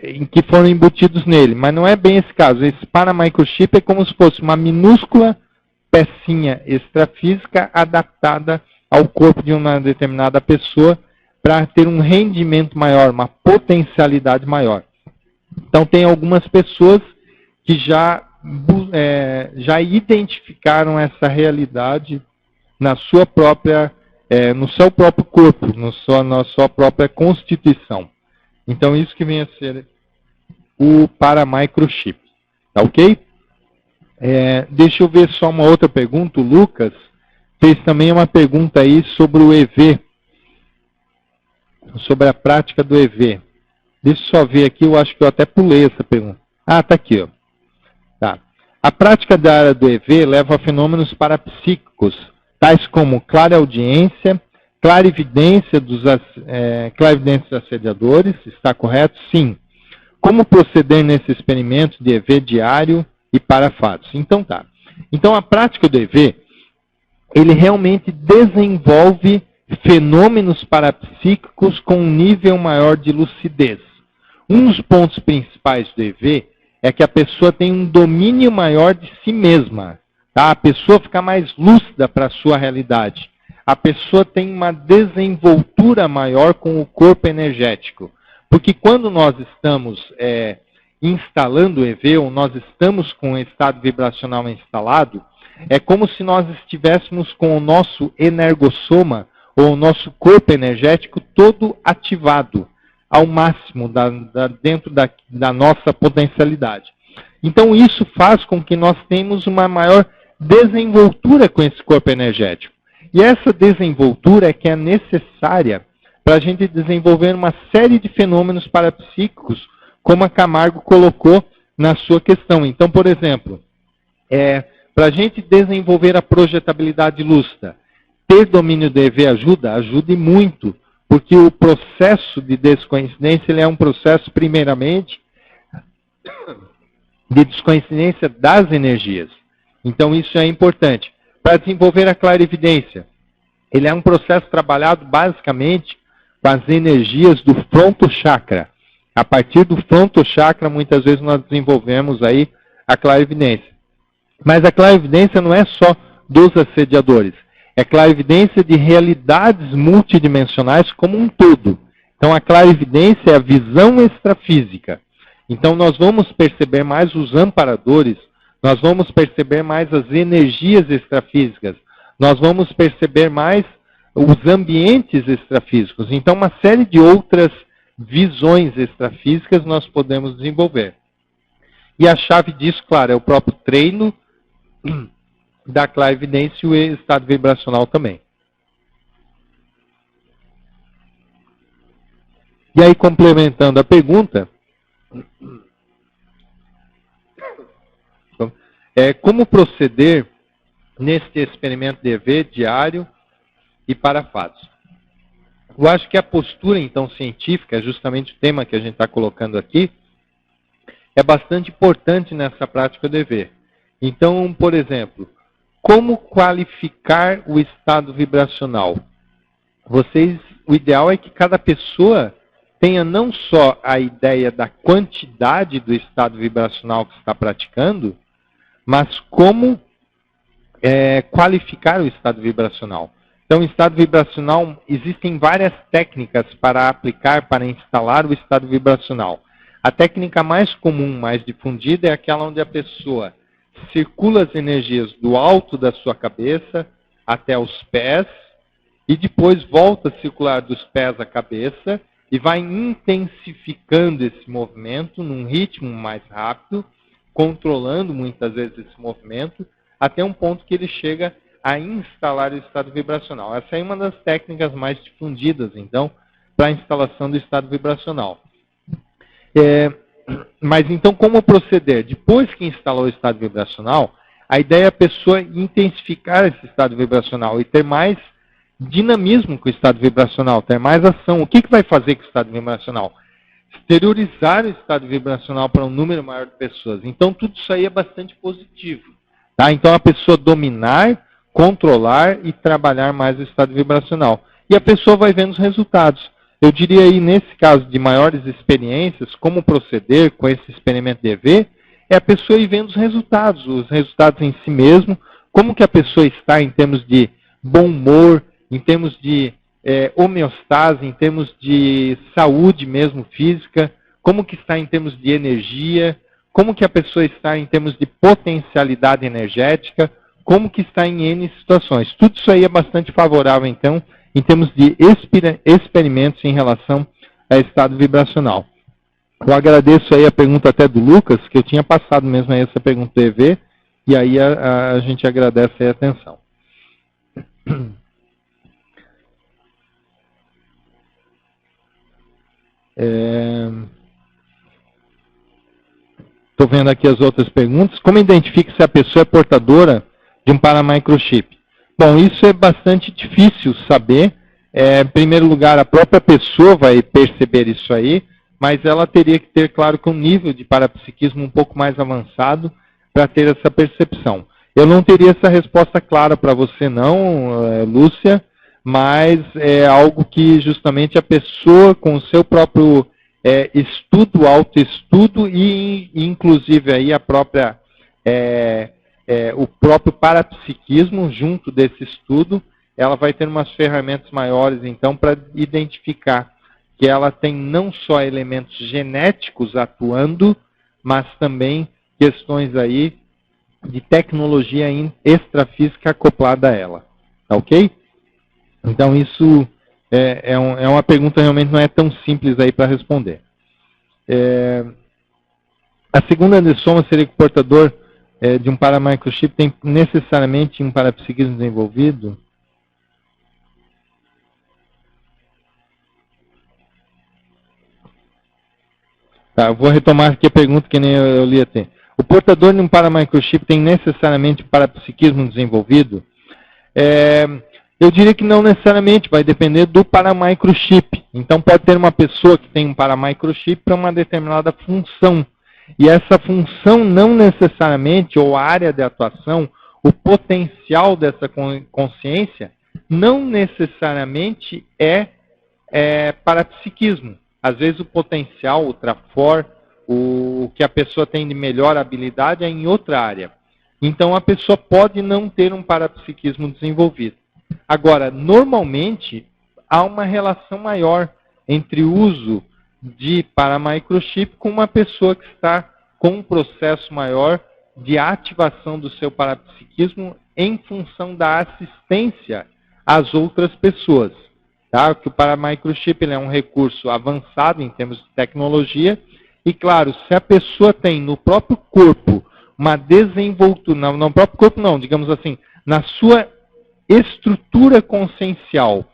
em que foram embutidos nele, mas não é bem esse caso. Esse paramicrochip é como se fosse uma minúscula pecinha extrafísica adaptada ao corpo de uma determinada pessoa para ter um rendimento maior, uma potencialidade maior. Então tem algumas pessoas que já identificaram essa realidade na sua própria, no seu próprio corpo, na sua própria constituição. Então isso que vem a ser o paramicrochip. Tá ok? Deixa eu ver só uma outra pergunta. O Lucas fez também uma pergunta aí sobre o EV, sobre a prática do EV. Deixa eu só ver aqui, eu acho que eu até pulei essa pergunta. Ah, está aqui, ó. Tá. A prática da área do EV leva a fenômenos parapsíquicos, tais como clareaudiência, clarividência clarividência dos assediadores, está correto? Sim. Como proceder nesse experimento de EV diário e para fatos? Então tá. Então a prática do EV, ele realmente desenvolve fenômenos parapsíquicos com um nível maior de lucidez. Um dos pontos principais do EV é que a pessoa tem um domínio maior de si mesma. Tá? A pessoa fica mais lúcida para a sua realidade. A pessoa tem uma desenvoltura maior com o corpo energético. Porque quando nós estamos instalando o EV, ou nós estamos com o estado vibracional instalado, é como se nós estivéssemos com o nosso energossoma, ou o nosso corpo energético todo ativado ao máximo dentro da nossa potencialidade. Então isso faz com que nós tenhamos uma maior desenvoltura com esse corpo energético. E essa desenvoltura é que é necessária para a gente desenvolver uma série de fenômenos parapsíquicos, como a Camargo colocou na sua questão. Então, por exemplo, para a gente desenvolver a projetabilidade lúcida, ter domínio do EV ajuda e muito, porque o processo de descoincidência ele é um processo, primeiramente, de descoincidência das energias. Então, isso é importante. Para desenvolver a clarividência, ele é um processo trabalhado basicamente com as energias do frontochakra. A partir do frontochakra, muitas vezes nós desenvolvemos aí a clarividência. Mas a clarividência não é só dos assediadores. É clarividência de realidades multidimensionais como um todo. Então a clarividência é a visão extrafísica. Então nós vamos perceber mais os amparadores, nós vamos perceber mais as energias extrafísicas, nós vamos perceber mais os ambientes extrafísicos. Então uma série de outras visões extrafísicas nós podemos desenvolver. E a chave disso, claro, é o próprio treino da clarividência e o estado vibracional também. E aí, complementando a pergunta, como proceder neste experimento de EV diário e para fatos? Eu acho que a postura, então, científica, justamente o tema que a gente está colocando aqui, é bastante importante nessa prática do EV. Então, por exemplo, como qualificar o estado vibracional? O ideal é que cada pessoa tenha não só a ideia da quantidade do estado vibracional que está praticando, mas como qualificar o estado vibracional. Então, estado vibracional, existem várias técnicas para aplicar, para instalar o estado vibracional. A técnica mais comum, mais difundida, é aquela onde a pessoa circula as energias do alto da sua cabeça até os pés, e depois volta a circular dos pés à cabeça, e vai intensificando esse movimento num ritmo mais rápido, controlando muitas vezes esse movimento, até um ponto que ele chega a instalar o estado vibracional. Essa é uma das técnicas mais difundidas, então, para a instalação do estado vibracional. Mas então, como proceder? Depois que instalou o estado vibracional, a ideia é a pessoa intensificar esse estado vibracional e ter mais dinamismo com o estado vibracional, ter mais ação. O que vai fazer com o estado vibracional? Exteriorizar o estado vibracional para um número maior de pessoas. Então, tudo isso aí é bastante positivo. Tá? Então, a pessoa dominar, controlar e trabalhar mais o estado vibracional. E a pessoa vai vendo os resultados. Eu diria aí, nesse caso de maiores experiências, como proceder com esse experimento de EV, é a pessoa ir vendo os resultados em si mesmo, como que a pessoa está em termos de bom humor, em termos de homeostase, em termos de saúde mesmo física, como que está em termos de energia, como que a pessoa está em termos de potencialidade energética, como que está em N situações. Tudo isso aí é bastante favorável, então, em termos de experimentos em relação a estado vibracional. Eu agradeço aí a pergunta até do Lucas, que eu tinha passado mesmo aí essa pergunta do EV, e aí a gente agradece aí a atenção. Estou vendo aqui as outras perguntas. Como identifica se a pessoa é portadora de um paramicrochip? Bom, isso é bastante difícil saber. Em primeiro lugar, a própria pessoa vai perceber isso aí, mas ela teria que ter, claro, que um nível de parapsiquismo um pouco mais avançado para ter essa percepção. Eu não teria essa resposta clara para você não, Lúcia, mas é algo que justamente a pessoa, com o seu próprio estudo, autoestudo e inclusive aí a própria, o próprio parapsiquismo junto desse estudo, ela vai ter umas ferramentas maiores então para identificar que ela tem não só elementos genéticos atuando, mas também questões aí de tecnologia extrafísica acoplada a ela. Tá ok? Então isso é uma pergunta realmente não é tão simples aí para responder. A segunda de soma seria que o portador de um paramicrochip tem necessariamente um parapsiquismo desenvolvido? Tá, eu vou retomar aqui a pergunta que nem eu li até. O portador de um paramicrochip tem necessariamente parapsiquismo desenvolvido? Eu diria que não necessariamente, vai depender do paramicrochip. Então pode ter uma pessoa que tem um paramicrochip para uma determinada função. E essa função não necessariamente, ou a área de atuação, o potencial dessa consciência, não necessariamente é parapsiquismo. Às vezes o potencial, o trafor, o que a pessoa tem de melhor habilidade é em outra área. Então a pessoa pode não ter um parapsiquismo desenvolvido. Agora, normalmente, há uma relação maior entre o uso de paramicrochip com uma pessoa que está com um processo maior de ativação do seu parapsiquismo em função da assistência às outras pessoas. Tá? Que o paramicrochip ele é um recurso avançado em termos de tecnologia e, claro, se a pessoa tem no próprio corpo uma desenvoltura, no próprio corpo não, digamos assim, na sua estrutura consciencial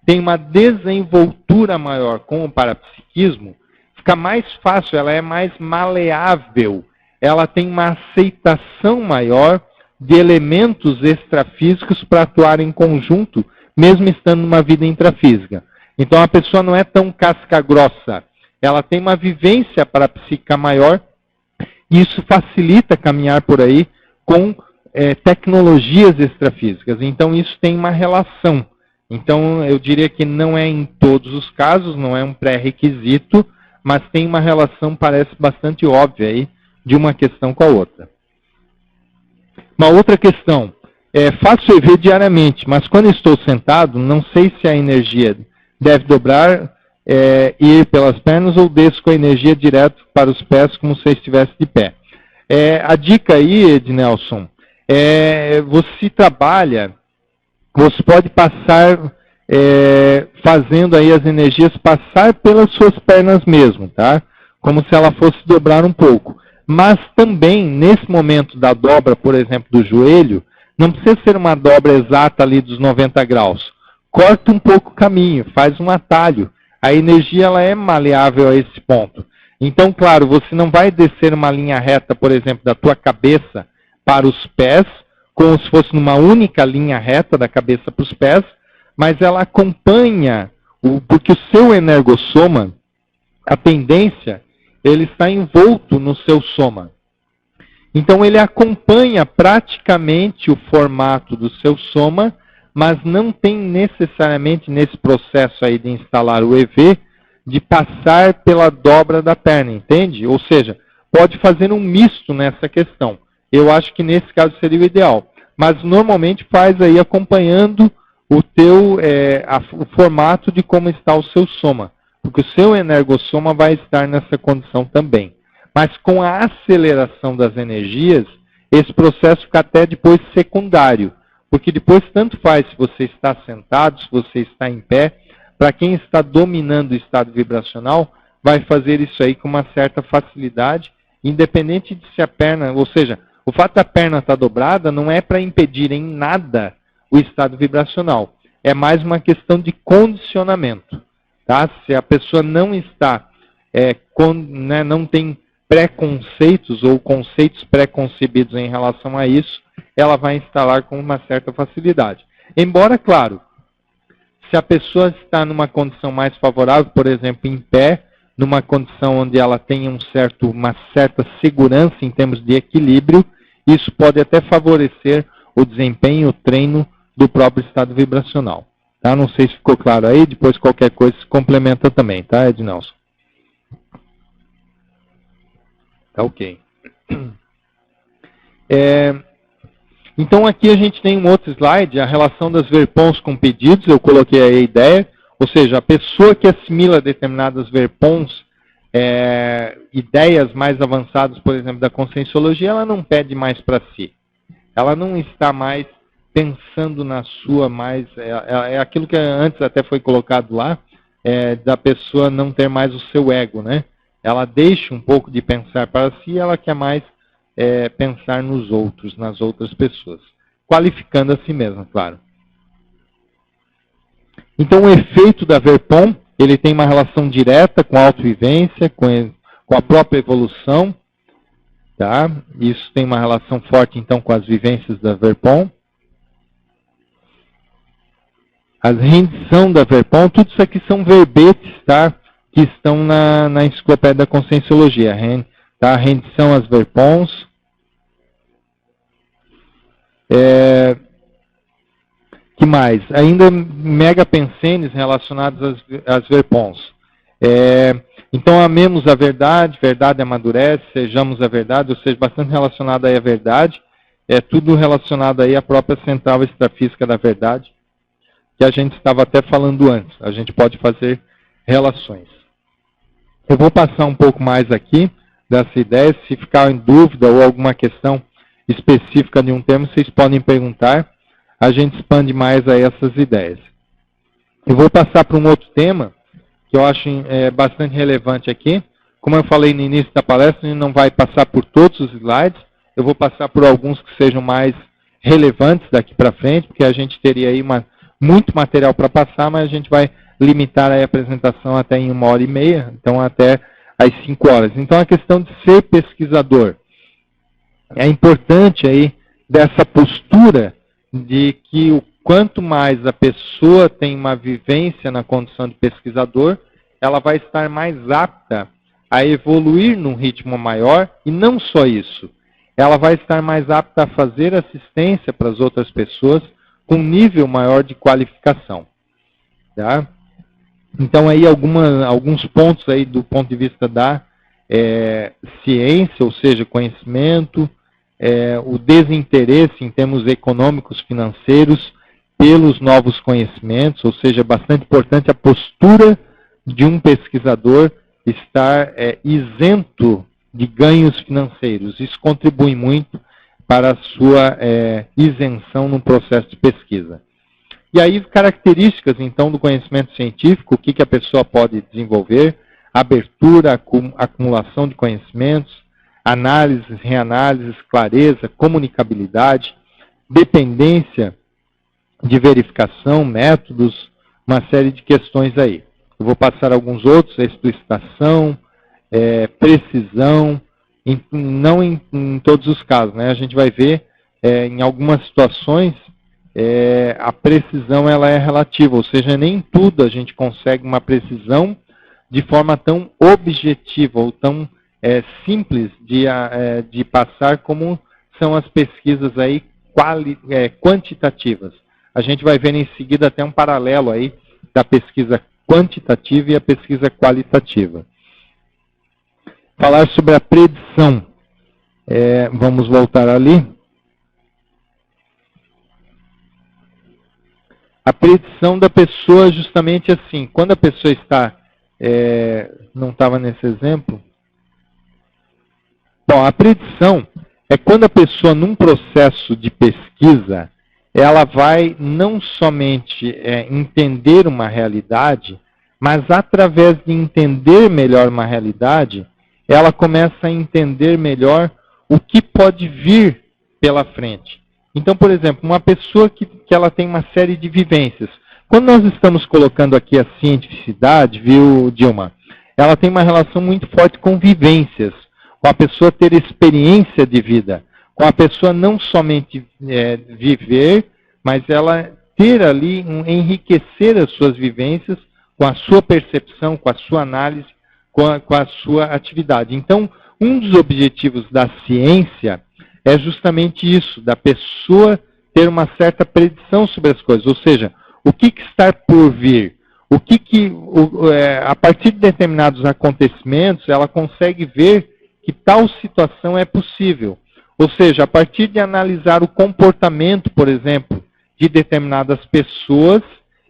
tem uma desenvoltura maior com o parapsiquismo, fica mais fácil, ela é mais maleável, ela tem uma aceitação maior de elementos extrafísicos para atuar em conjunto, mesmo estando numa vida intrafísica. Então a pessoa não é tão casca grossa, ela tem uma vivência parapsíquica maior, e isso facilita caminhar por aí com tecnologias extrafísicas. Então isso tem uma relação. Então eu diria que não é em todos os casos, não é um pré-requisito, mas tem uma relação, parece bastante óbvia aí, de uma questão com a outra. Uma outra questão, Faço EV diariamente, mas quando estou sentado, não sei se a energia deve dobrar e ir pelas pernas ou desço com a energia direto para os pés, como se estivesse de pé. A dica aí, Ednelson, você trabalha, você pode passar, fazendo aí as energias passar pelas suas pernas mesmo, tá? Como se ela fosse dobrar um pouco. Mas também, nesse momento da dobra, por exemplo, do joelho, não precisa ser uma dobra exata ali dos 90 graus. Corta um pouco o caminho, faz um atalho. A energia ela é maleável a esse ponto. Então, claro, você não vai descer uma linha reta, por exemplo, da tua cabeça para os pés, como se fosse numa única linha reta da cabeça para os pés, mas ela acompanha, porque o seu energossoma, a tendência, ele está envolto no seu soma. Então ele acompanha praticamente o formato do seu soma, mas não tem necessariamente nesse processo aí de instalar o EV, de passar pela dobra da perna, entende? Ou seja, pode fazer um misto nessa questão. Eu acho que nesse caso seria o ideal. Mas normalmente faz aí acompanhando o formato de como está o seu soma. Porque o seu energossoma vai estar nessa condição também. Mas com a aceleração das energias, esse processo fica até depois secundário. Porque depois tanto faz se você está sentado, se você está em pé. Para quem está dominando o estado vibracional, vai fazer isso aí com uma certa facilidade, independente de se a perna, ou seja, o fato da perna estar dobrada não é para impedir em nada o estado vibracional. É mais uma questão de condicionamento. Tá? Se a pessoa não está, não tem preconceitos ou conceitos preconcebidos em relação a isso, ela vai instalar com uma certa facilidade. Embora, claro, se a pessoa está numa condição mais favorável, por exemplo, em pé, numa condição onde ela tenha uma certa segurança em termos de equilíbrio, isso pode até favorecer o desempenho, o treino do próprio estado vibracional. Tá? Não sei se ficou claro aí, depois qualquer coisa se complementa também, tá, Ednelson? Tá ok. Então aqui a gente tem um outro slide, a relação das verpons com pedidos, eu coloquei aí a ideia, ou seja, a pessoa que assimila determinadas verpons, ideias mais avançadas, por exemplo, da conscienciologia, ela não pede mais para si. Ela não está mais pensando na sua mais... É aquilo que antes até foi colocado lá, da pessoa não ter mais o seu ego, né? Ela deixa um pouco de pensar para si, ela quer mais pensar nos outros, nas outras pessoas. Qualificando a si mesma, claro. Então, o efeito da Verpom, ele tem uma relação direta com a autovivência, com a própria evolução. Tá? Isso tem uma relação forte, então, com as vivências da Verpom. A rendição da Verpom, tudo isso aqui são verbetes, tá? Que estão na enciclopédia da Conscienciologia. A rendição às Verpons. Que mais? Ainda megapensenes relacionados às Verpons. Então, amemos a verdade amadurece, sejamos a verdade, ou seja, bastante relacionado aí à verdade. Tudo relacionado aí à própria central extrafísica da verdade, que a gente estava até falando antes. A gente pode fazer relações. Eu vou passar um pouco mais aqui dessa ideia. Se ficar em dúvida ou alguma questão específica de um tema, vocês podem perguntar. A gente expande mais a essas ideias. Eu vou passar para um outro tema, que eu acho bastante relevante aqui. Como eu falei no início da palestra, a gente não vai passar por todos os slides. Eu vou passar por alguns que sejam mais relevantes daqui para frente, porque a gente teria aí muito material para passar, mas a gente vai limitar a apresentação até em 1h30, então até às 5 horas. Então, a questão de ser pesquisador. É importante aí dessa postura de que o quanto mais a pessoa tem uma vivência na condição de pesquisador, ela vai estar mais apta a evoluir num ritmo maior, e não só isso, ela vai estar mais apta a fazer assistência para as outras pessoas com um nível maior de qualificação. Tá? Então, aí alguns pontos aí do ponto de vista da ciência, ou seja, conhecimento, o desinteresse em termos econômicos, financeiros, pelos novos conhecimentos, ou seja, é bastante importante a postura de um pesquisador estar isento de ganhos financeiros. Isso contribui muito para a sua isenção no processo de pesquisa. E aí, características, então, do conhecimento científico, o que a pessoa pode desenvolver: abertura, acumulação de conhecimentos, análises, reanálises, clareza, comunicabilidade, dependência de verificação, métodos, uma série de questões aí. Eu vou passar alguns outros: explicitação, precisão, não em todos os casos, né? A gente vai ver, em algumas situações, a precisão ela é relativa, ou seja, nem tudo a gente consegue uma precisão de forma tão objetiva ou tão simples de passar como são as pesquisas aí quantitativas. A gente vai ver em seguida até um paralelo aí da pesquisa quantitativa e a pesquisa qualitativa. Falar sobre a predição. Vamos voltar ali. A predição da pessoa justamente assim. Quando a pessoa está... não estava nesse exemplo. Bom, a predição é quando a pessoa, num processo de pesquisa, ela vai não somente entender uma realidade, mas através de entender melhor uma realidade, ela começa a entender melhor o que pode vir pela frente. Então, por exemplo, uma pessoa que ela tem uma série de vivências. Quando nós estamos colocando aqui a cientificidade, viu, Dilma? Ela tem uma relação muito forte com vivências, com a pessoa ter experiência de vida, com a pessoa não somente viver, mas ela ter ali, enriquecer as suas vivências com a sua percepção, com a sua análise, com a sua atividade. Então, um dos objetivos da ciência é justamente isso, da pessoa ter uma certa predição sobre as coisas, ou seja, o que está por vir, a partir de determinados acontecimentos, ela consegue ver que tal situação é possível. Ou seja, a partir de analisar o comportamento, por exemplo, de determinadas pessoas,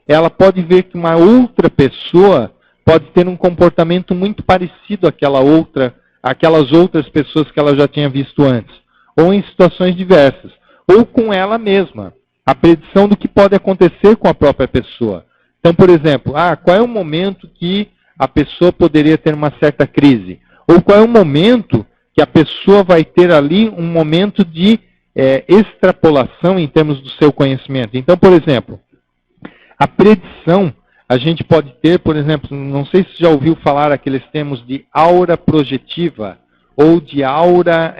ela pode ver que uma outra pessoa pode ter um comportamento muito parecido àquelas outras pessoas que ela já tinha visto antes, ou em situações diversas, ou com ela mesma. A predição do que pode acontecer com a própria pessoa. Então, por exemplo, qual é o momento que a pessoa poderia ter uma certa crise? Ou qual é o momento que a pessoa vai ter ali um momento de extrapolação em termos do seu conhecimento? Então, por exemplo, a predição, a gente pode ter, por exemplo, não sei se já ouviu falar aqueles termos de aura projetiva, ou de aura,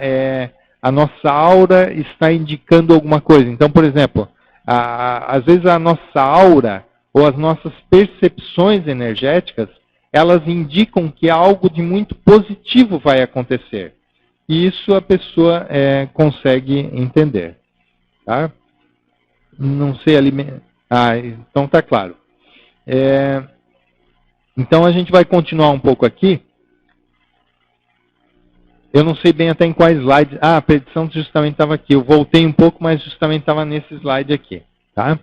a nossa aura está indicando alguma coisa. Então, por exemplo, às vezes a nossa aura, ou as nossas percepções energéticas, elas indicam que algo de muito positivo vai acontecer. E isso a pessoa consegue entender. Tá? Não sei ali... então está claro. Então a gente vai continuar um pouco aqui. Eu não sei bem até em quais slides... a predição justamente estava aqui. Eu voltei um pouco, mas justamente estava nesse slide aqui. Tá?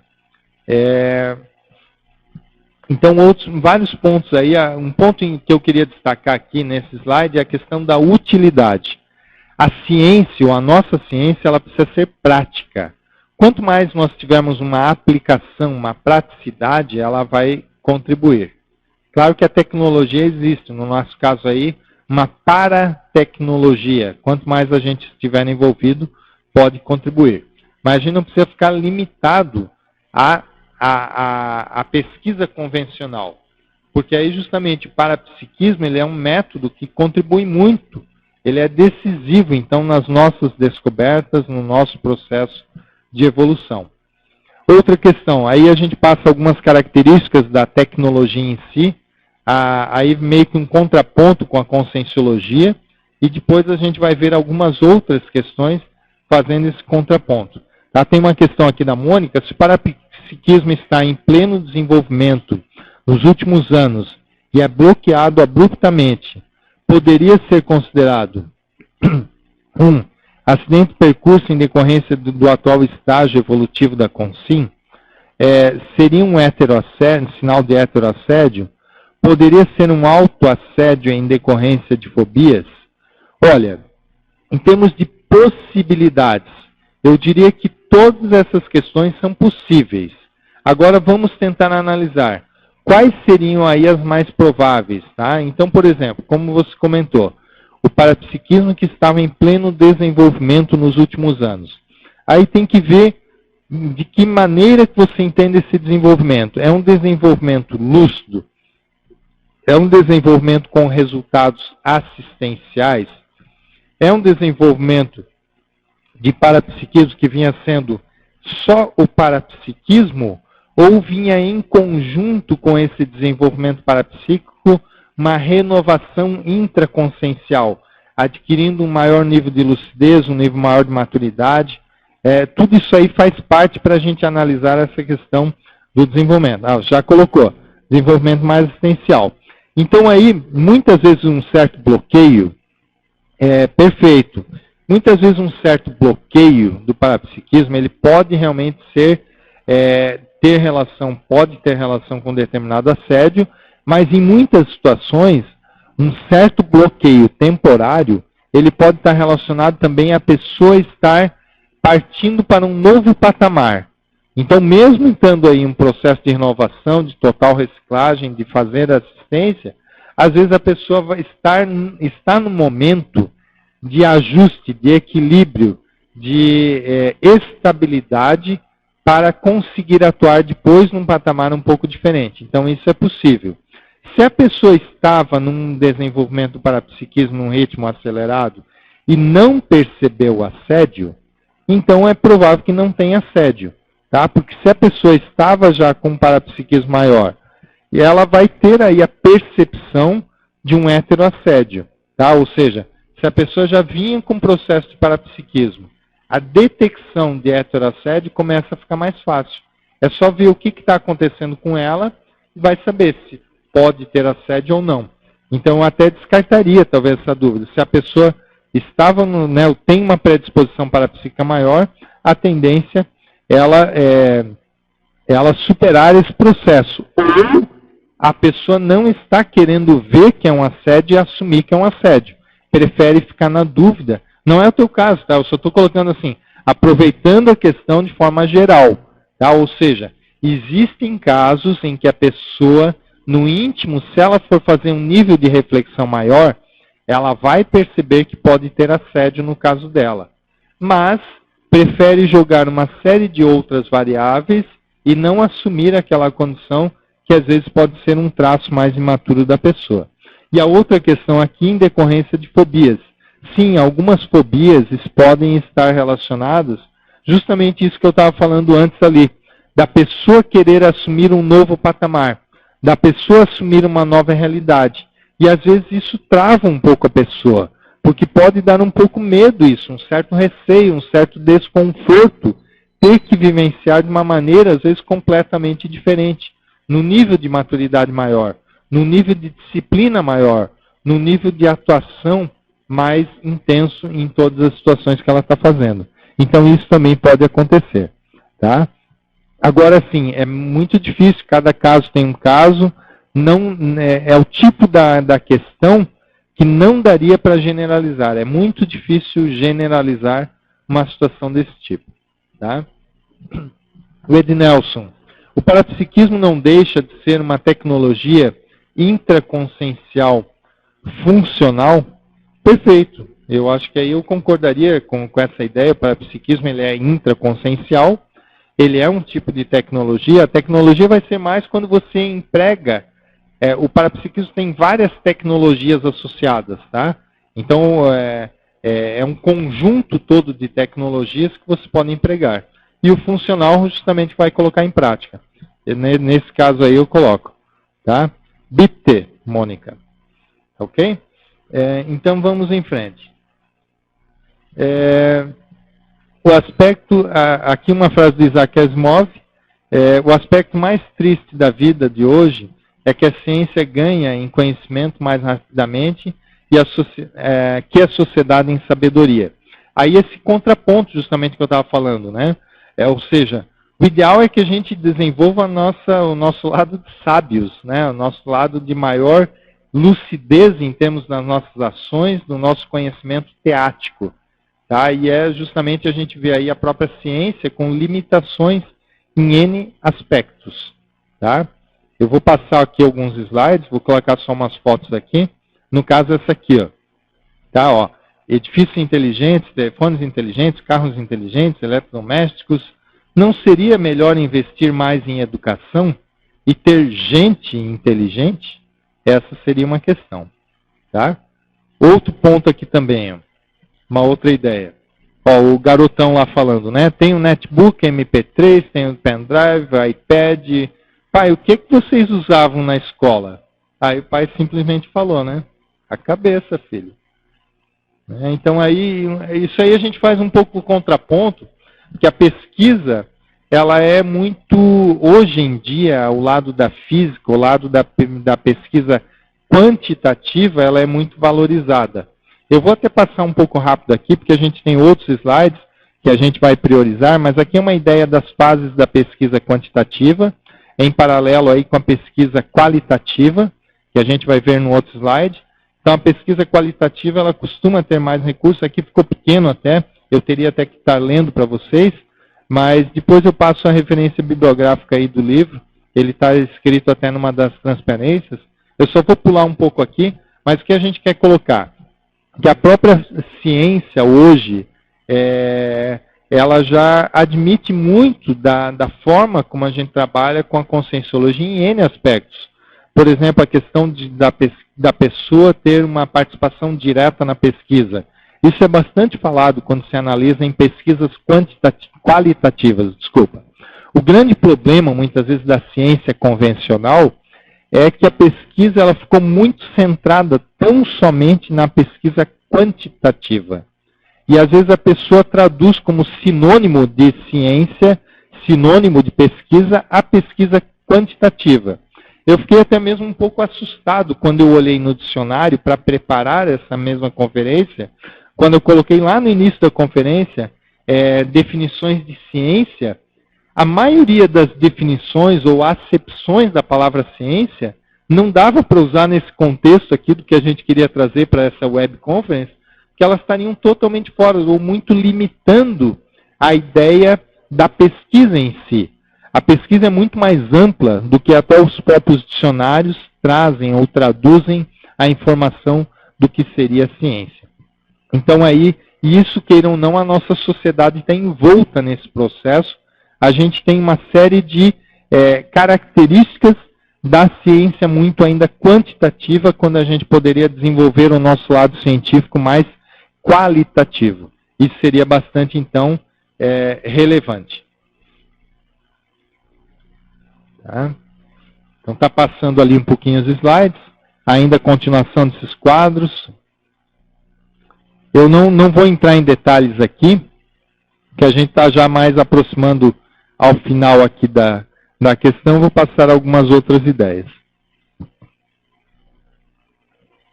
Então, vários pontos aí. Um ponto que eu queria destacar aqui nesse slide é a questão da utilidade. A ciência, ou a nossa ciência, ela precisa ser prática. Quanto mais nós tivermos uma aplicação, uma praticidade, ela vai contribuir. Claro que a tecnologia existe, no nosso caso aí, uma paratecnologia. Quanto mais a gente estiver envolvido, pode contribuir. Mas a gente não precisa ficar limitado a pesquisa convencional, porque aí justamente o parapsiquismo ele é um método que contribui muito, ele é decisivo então nas nossas descobertas, no nosso processo de evolução. Outra questão, aí a gente passa algumas características da tecnologia em si, aí meio que um contraponto com a conscienciologia, e depois a gente vai ver algumas outras questões fazendo esse contraponto. Tá? Tem uma questão aqui da Mônica: se o parapsiquismo está em pleno desenvolvimento nos últimos anos e é bloqueado abruptamente, poderia ser considerado acidente de percurso em decorrência do atual estágio evolutivo da CONSIM, seria um heteroassédio, sinal de heteroassédio? Poderia ser um autoassédio em decorrência de fobias? Olha, em termos de possibilidades, eu diria que todas essas questões são possíveis. Agora vamos tentar analisar quais seriam aí as mais prováveis, tá? Então, por exemplo, como você comentou, o parapsiquismo que estava em pleno desenvolvimento nos últimos anos. Aí tem que ver de que maneira que você entende esse desenvolvimento. É um desenvolvimento lúcido? É um desenvolvimento com resultados assistenciais? É um desenvolvimento de parapsiquismo que vinha sendo só o parapsiquismo ou vinha em conjunto com esse desenvolvimento parapsíquico uma renovação intraconsciencial, adquirindo um maior nível de lucidez, um nível maior de maturidade? Tudo isso aí faz parte para a gente analisar essa questão do desenvolvimento. Já colocou, desenvolvimento mais assistencial. Então aí, muitas vezes um certo bloqueio, perfeito, muitas vezes um certo bloqueio do parapsiquismo, ele pode realmente pode ter relação com determinado assédio, mas em muitas situações, um certo bloqueio temporário, ele pode estar relacionado também a pessoa estar partindo para um novo patamar. Então, mesmo estando aí um processo de renovação, de total reciclagem, de fazer assistência, às vezes a pessoa vai está no momento de ajuste, de equilíbrio, de estabilidade para conseguir atuar depois num patamar um pouco diferente. Então, isso é possível. Se a pessoa estava num desenvolvimento do parapsiquismo num ritmo acelerado e não percebeu o assédio, então é provável que não tenha assédio, tá? Porque se a pessoa estava já com um parapsiquismo maior, e ela vai ter aí a percepção de um heteroassédio, tá? Ou seja, se a pessoa já vinha com um processo de parapsiquismo, a detecção de heteroassédio começa a ficar mais fácil. É só ver o que está acontecendo com ela e vai saber se pode ter assédio ou não. Então, eu até descartaria, talvez, essa dúvida. Se a pessoa estava, tem uma predisposição parapsíquica maior, a tendência ela superar esse processo. Ou a pessoa não está querendo ver que é um assédio e assumir que é um assédio. Prefere ficar na dúvida. Não é o teu caso, tá? Eu só estou colocando assim, aproveitando a questão de forma geral, tá? Ou seja, existem casos em que a pessoa, no íntimo, se ela for fazer um nível de reflexão maior, ela vai perceber que pode ter assédio no caso dela. Mas prefere jogar uma série de outras variáveis e não assumir aquela condição que às vezes pode ser um traço mais imaturo da pessoa. E a outra questão aqui, em decorrência de fobias. Sim, algumas fobias podem estar relacionadas, justamente isso que eu estava falando antes ali, da pessoa querer assumir um novo patamar, da pessoa assumir uma nova realidade. E às vezes isso trava um pouco a pessoa, porque pode dar um pouco medo isso, um certo receio, um certo desconforto, ter que vivenciar de uma maneira, às vezes, completamente diferente, no nível de maturidade maior, no nível de disciplina maior, no nível de atuação mais intenso em todas as situações que ela está fazendo. Então isso também pode acontecer, tá? Agora sim, é muito difícil, cada caso tem um caso, não, é o tipo da questão que não daria para generalizar. É muito difícil generalizar uma situação desse tipo. Tá? O Ed Nelson. O parapsiquismo não deixa de ser uma tecnologia intraconsciencial funcional? Perfeito. Eu acho que aí eu concordaria com essa ideia. O parapsiquismo ele é intraconsciencial. Ele é um tipo de tecnologia. A tecnologia vai ser mais quando você emprega. O parapsiquismo tem várias tecnologias associadas, tá? Então, é um conjunto todo de tecnologias que você pode empregar. E o funcional justamente vai colocar em prática. Nesse caso aí eu coloco, tá? BIT, Mônica. Ok? Então, vamos em frente. O aspecto, aqui uma frase de Isaac Asimov, o aspecto mais triste da vida de hoje é que a ciência ganha em conhecimento mais rapidamente e que a sociedade em sabedoria. aí esse contraponto justamente que eu estava falando, né? Ou seja, o ideal é que a gente desenvolva o nosso lado de sábios, né? O nosso lado de maior lucidez em termos das nossas ações, do nosso conhecimento teático. Tá? E é justamente a gente vê aí a própria ciência com limitações em N aspectos. Tá? Eu vou passar aqui alguns slides, vou colocar só umas fotos aqui. No caso, essa aqui. Ó. Tá, ó. Edifícios inteligentes, telefones inteligentes, carros inteligentes, eletrodomésticos. Não seria melhor investir mais em educação e ter gente inteligente? Essa seria uma questão. Tá? Outro ponto aqui também, ó. Uma outra ideia. Ó, o garotão lá falando, né? Tem um netbook, MP3, tem um pendrive, iPad. Pai, o que vocês usavam na escola? Aí o pai simplesmente falou, né? A cabeça, filho. Então aí, isso aí a gente faz um pouco o contraponto, que a pesquisa, ela é muito, hoje em dia, o lado da física, o lado da pesquisa quantitativa, ela é muito valorizada. Eu vou até passar um pouco rápido aqui, porque a gente tem outros slides que a gente vai priorizar, mas aqui é uma ideia das fases da pesquisa quantitativa, em paralelo aí com a pesquisa qualitativa, que a gente vai ver no outro slide. Então, a pesquisa qualitativa, ela costuma ter mais recursos. Aqui ficou pequeno até, eu teria até que estar lendo para vocês, mas depois eu passo a referência bibliográfica aí do livro. Ele está escrito até numa das transparências. Eu só vou pular um pouco aqui, mas o que a gente quer colocar? Que a própria ciência hoje, ela já admite muito da forma como a gente trabalha com a conscienciologia em N aspectos. Por exemplo, a questão da pessoa ter uma participação direta na pesquisa. Isso é bastante falado quando se analisa em pesquisas qualitativas. Desculpa. O grande problema, muitas vezes, da ciência convencional é que a pesquisa ela ficou muito centrada tão somente na pesquisa quantitativa. E, às vezes, a pessoa traduz como sinônimo de ciência, sinônimo de pesquisa, a pesquisa quantitativa. Eu fiquei até mesmo um pouco assustado quando eu olhei no dicionário para preparar essa mesma conferência, quando eu coloquei lá no início da conferência definições de ciência. A maioria das definições ou acepções da palavra ciência não dava para usar nesse contexto aqui do que a gente queria trazer para essa web conference, que elas estariam totalmente fora ou muito limitando a ideia da pesquisa em si. A pesquisa é muito mais ampla do que até os próprios dicionários trazem ou traduzem a informação do que seria a ciência. Então aí, isso queiram ou não, a nossa sociedade está envolta nesse processo. A gente tem uma série de características da ciência muito ainda quantitativa, quando a gente poderia desenvolver o nosso lado científico mais qualitativo. Isso seria bastante, então, relevante. Tá? Então está passando ali um pouquinho os slides, ainda a continuação desses quadros. Eu não vou entrar em detalhes aqui, que a gente está já mais aproximando ao final aqui da questão, vou passar algumas outras ideias.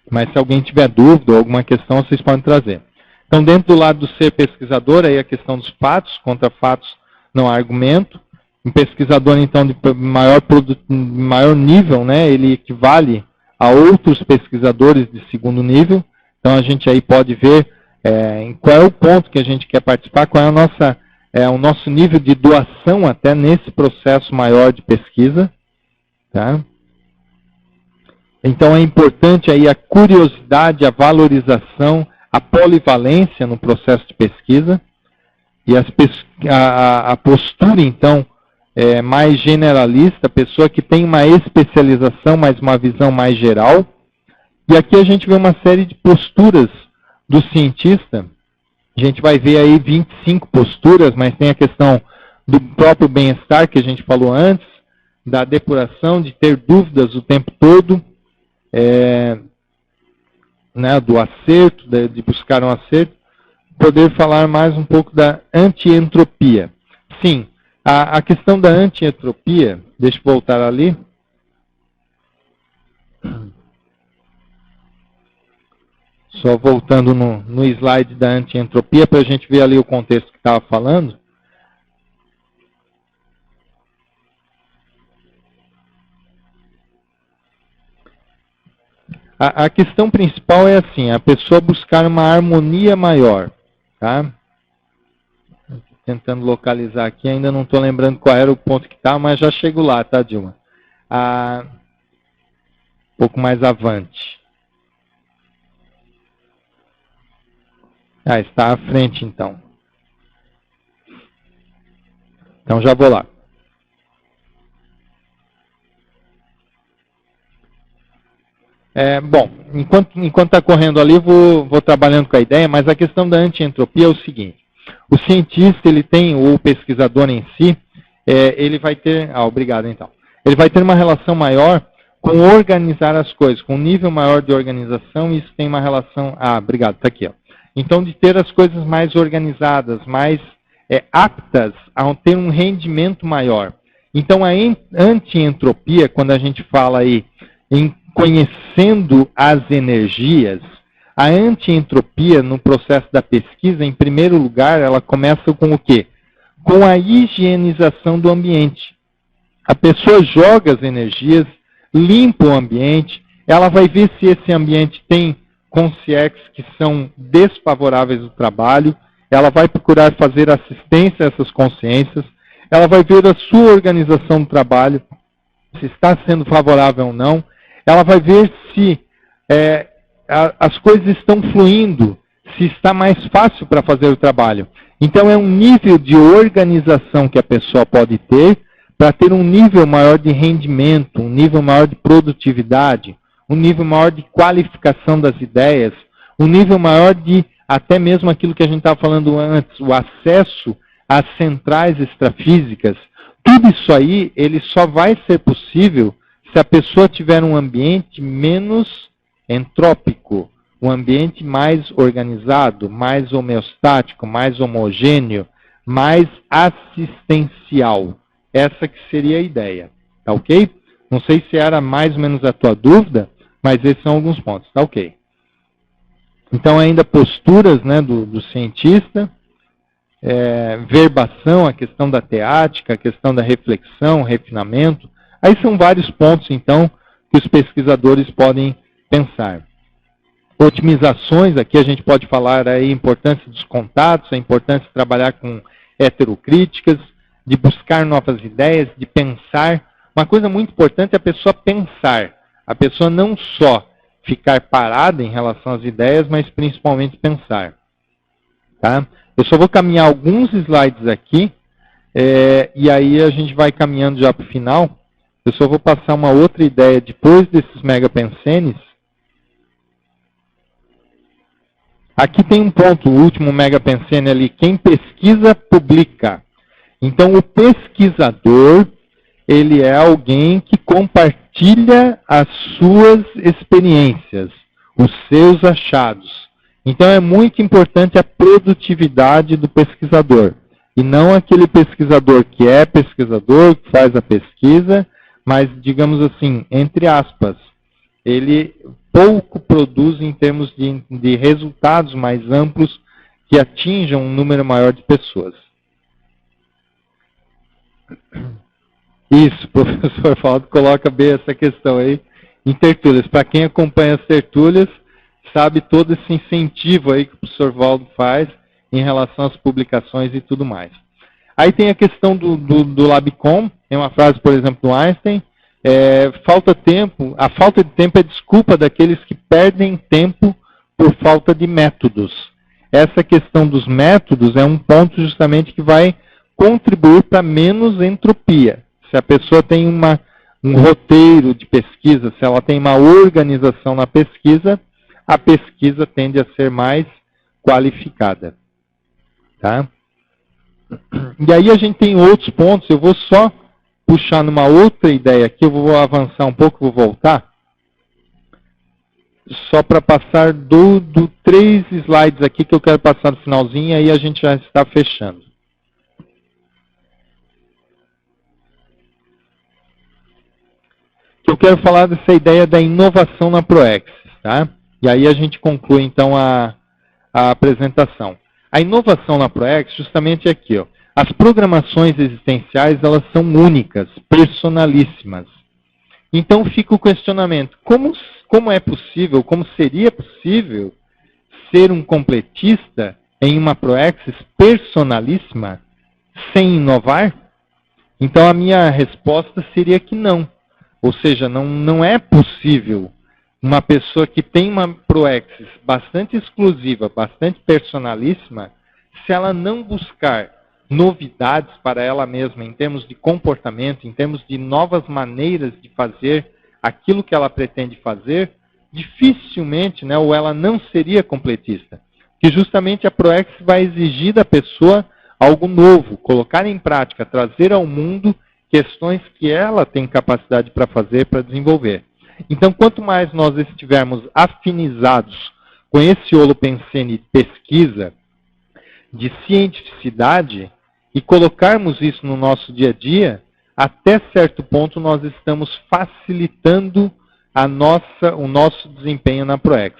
Mas se alguém tiver dúvida ou alguma questão, vocês podem trazer. Então, dentro do lado do ser pesquisador, aí a questão dos fatos, contra fatos não há argumento. Um pesquisador, então, de maior nível, né, ele equivale a outros pesquisadores de segundo nível. Então, a gente aí pode ver em qual é o ponto que a gente quer participar, qual é o nosso nível de doação até nesse processo maior de pesquisa. Tá? Então, é importante aí a curiosidade, a valorização, a polivalência no processo de pesquisa e a postura, então, mais generalista, a pessoa que tem uma especialização, mas uma visão mais geral. E aqui a gente vê uma série de posturas do cientista. A gente vai ver aí 25 posturas, mas tem a questão do próprio bem-estar, que a gente falou antes, da depuração, de ter dúvidas o tempo todo, né, do acerto, de buscar um acerto. Poder falar mais um pouco da antientropia. Sim, a questão da antientropia, deixa eu voltar ali. Só voltando no slide da antientropia para a gente ver ali o contexto que estava falando. A questão principal é assim, a pessoa buscar uma harmonia maior, tá? Tentando localizar aqui, ainda não estou lembrando qual era o ponto que está, mas já chego lá, tá, Dilma? Um pouco mais avante. Está à frente, então. Então já vou lá. Bom, enquanto está correndo ali, vou trabalhando com a ideia, mas a questão da antientropia é o seguinte. O cientista, ele tem, ou o pesquisador em si, ele vai ter... obrigado, então. Ele vai ter uma relação maior com organizar as coisas, com um nível maior de organização, e isso tem uma relação... obrigado, está aqui. Ó. Então, de ter as coisas mais organizadas, mais aptas a ter um rendimento maior. Então, a antientropia, quando a gente fala aí em conhecendo as energias, a antientropia no processo da pesquisa, em primeiro lugar, ela começa com o quê? Com a higienização do ambiente. A pessoa joga as energias, limpa o ambiente, ela vai ver se esse ambiente tem consciências que são desfavoráveis do trabalho, ela vai procurar fazer assistência a essas consciências, ela vai ver a sua organização do trabalho, se está sendo favorável ou não, ela vai ver se as coisas estão fluindo, se está mais fácil para fazer o trabalho. Então, é um nível de organização que a pessoa pode ter para ter um nível maior de rendimento, um nível maior de produtividade, um nível maior de qualificação das ideias, um nível maior de, até mesmo aquilo que a gente estava falando antes, o acesso às centrais extrafísicas. Tudo isso aí, ele só vai ser possível se a pessoa tiver um ambiente menos entrópico, um ambiente mais organizado, mais homeostático, mais homogêneo, mais assistencial. Essa que seria a ideia, tá ok? Não sei se era mais ou menos a tua dúvida, mas esses são alguns pontos, tá ok? Então, ainda posturas, né, do cientista, verbação, a questão da teática, a questão da reflexão, refinamento. Aí são vários pontos, então, que os pesquisadores podem pensar. Otimizações, aqui a gente pode falar aí a importância dos contatos, a importância de trabalhar com heterocríticas, de buscar novas ideias, de pensar. Uma coisa muito importante é a pessoa pensar. A pessoa não só ficar parada em relação às ideias, mas principalmente pensar. Tá? Eu só vou caminhar alguns slides aqui, e aí a gente vai caminhando já para o final. Eu só vou passar uma outra ideia depois desses megapensenes. Aqui tem um ponto, o último megapensene ali. Quem pesquisa, publica. Então, o pesquisador, ele é alguém que compartilha as suas experiências, os seus achados. Então, é muito importante a produtividade do pesquisador. E não aquele pesquisador que é pesquisador, que faz a pesquisa, mas, digamos assim, entre aspas, ele pouco produz em termos de resultados mais amplos que atinjam um número maior de pessoas. Isso, o professor Valdo coloca bem essa questão aí em tertúlias. Para quem acompanha as tertúlias, sabe todo esse incentivo aí que o professor Valdo faz em relação às publicações e tudo mais. Aí tem a questão do LabCom, tem uma frase, por exemplo, do Einstein, falta tempo, a falta de tempo é desculpa daqueles que perdem tempo por falta de métodos. Essa questão dos métodos é um ponto justamente que vai contribuir para menos entropia. Se a pessoa tem um roteiro de pesquisa, se ela tem uma organização na pesquisa, a pesquisa tende a ser mais qualificada. Tá? E aí a gente tem outros pontos, eu vou só puxar numa outra ideia aqui, eu vou avançar um pouco, vou voltar, só para passar do 3 slides aqui que eu quero passar no finalzinho, e aí a gente já está fechando. Eu quero falar dessa ideia da inovação na Proexis, tá? E aí a gente conclui, então, a apresentação. A inovação na ProEx justamente é aqui, ó. As programações existenciais, elas são únicas, personalíssimas. Então fica o questionamento, como é possível, como seria possível ser um completista em uma ProExis personalíssima sem inovar? Então a minha resposta seria que não. Ou seja, não é possível uma pessoa que tem uma ProExis bastante exclusiva, bastante personalíssima, se ela não buscar novidades para ela mesma em termos de comportamento, em termos de novas maneiras de fazer aquilo que ela pretende fazer, dificilmente, né, ou ela não seria completista. Que justamente a ProEx vai exigir da pessoa algo novo, colocar em prática, trazer ao mundo questões que ela tem capacidade para fazer, para desenvolver. Então, quanto mais nós estivermos afinizados com esse holopensene de pesquisa, de cientificidade, e colocarmos isso no nosso dia a dia, até certo ponto nós estamos facilitando o nosso desempenho na ProEx.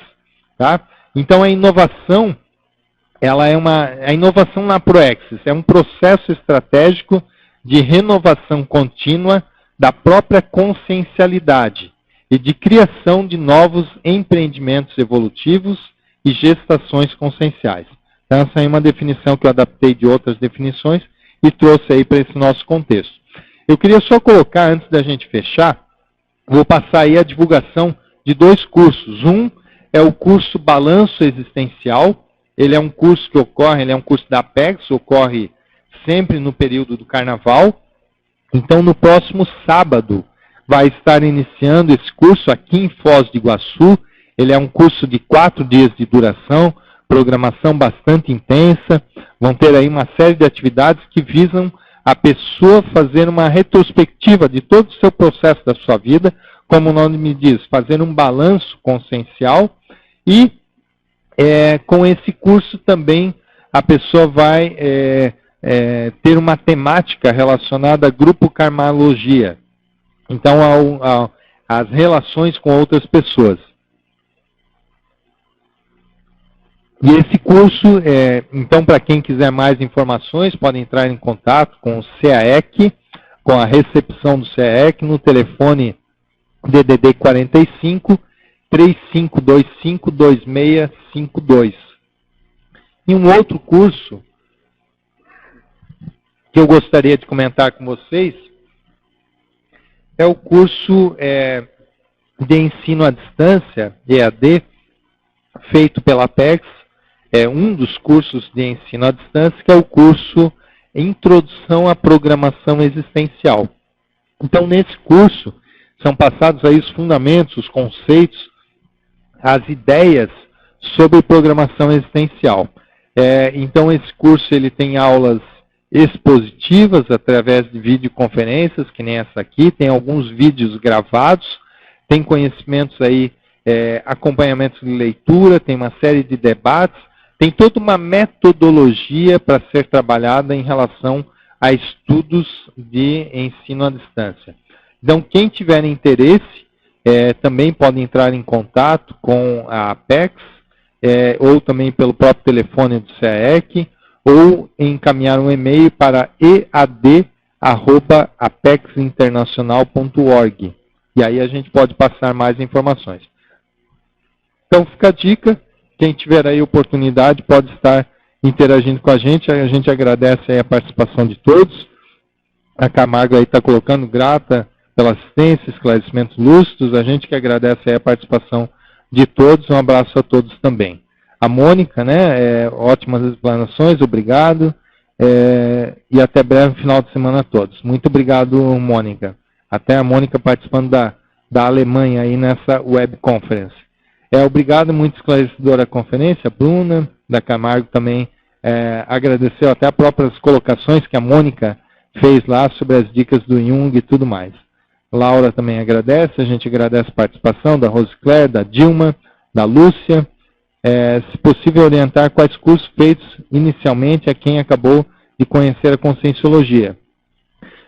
Tá? Então a inovação, a inovação na ProExis é um processo estratégico de renovação contínua da própria consciencialidade e de criação de novos empreendimentos evolutivos e gestações conscienciais. Então, essa é uma definição que eu adaptei de outras definições e trouxe aí para esse nosso contexto. Eu queria só colocar, antes da gente fechar, vou passar aí a divulgação de 2 cursos. Um é o curso Balanço Existencial. Ele é um curso que ocorre, ele é um curso da Apex, ocorre sempre no período do Carnaval. Então, no próximo sábado, vai estar iniciando esse curso aqui em Foz do Iguaçu. Ele é um curso de 4 dias de duração, programação bastante intensa, vão ter aí uma série de atividades que visam a pessoa fazer uma retrospectiva de todo o seu processo da sua vida, como o nome me diz, fazer um balanço consciencial e com esse curso também a pessoa vai ter uma temática relacionada a grupo karmalogia, então as relações com outras pessoas. E esse curso, então, para quem quiser mais informações, pode entrar em contato com o CAEC, com a recepção do CAEC, no telefone DDD 45 3525 2652. E um outro curso que eu gostaria de comentar com vocês é o curso de ensino à distância, EAD, feito pela Apex. É um dos cursos de ensino à distância, que é o curso Introdução à Programação Existencial. Então, nesse curso, são passados aí os fundamentos, os conceitos, as ideias sobre programação existencial. Então, esse curso ele tem aulas expositivas, através de videoconferências, que nem essa aqui, tem alguns vídeos gravados, tem conhecimentos aí, acompanhamento de leitura, tem uma série de debates, tem toda uma metodologia para ser trabalhada em relação a estudos de ensino à distância. Então, quem tiver interesse, também pode entrar em contato com a Apex, ou também pelo próprio telefone do CAEC, ou encaminhar um e-mail para ead@apexinternacional.org. E aí a gente pode passar mais informações. Então, fica a dica. Quem tiver aí oportunidade pode estar interagindo com a gente agradece aí a participação de todos. A Camargo aí está colocando grata pela assistência, esclarecimentos lúcidos, a gente que agradece aí a participação de todos, um abraço a todos também. A Mônica, né, ótimas explanações, obrigado, e até breve final de semana a todos. Muito obrigado, Mônica. Até a Mônica participando da Alemanha aí nessa web conference. Obrigado, muito esclarecedora a conferência. A Bruna, da Camargo, também agradeceu até as próprias colocações que a Mônica fez lá sobre as dicas do Jung e tudo mais. Laura também agradece, a gente agradece a participação da Rose Claire, da Dilma, da Lúcia. Se possível, orientar quais cursos feitos inicialmente a quem acabou de conhecer a Conscienciologia.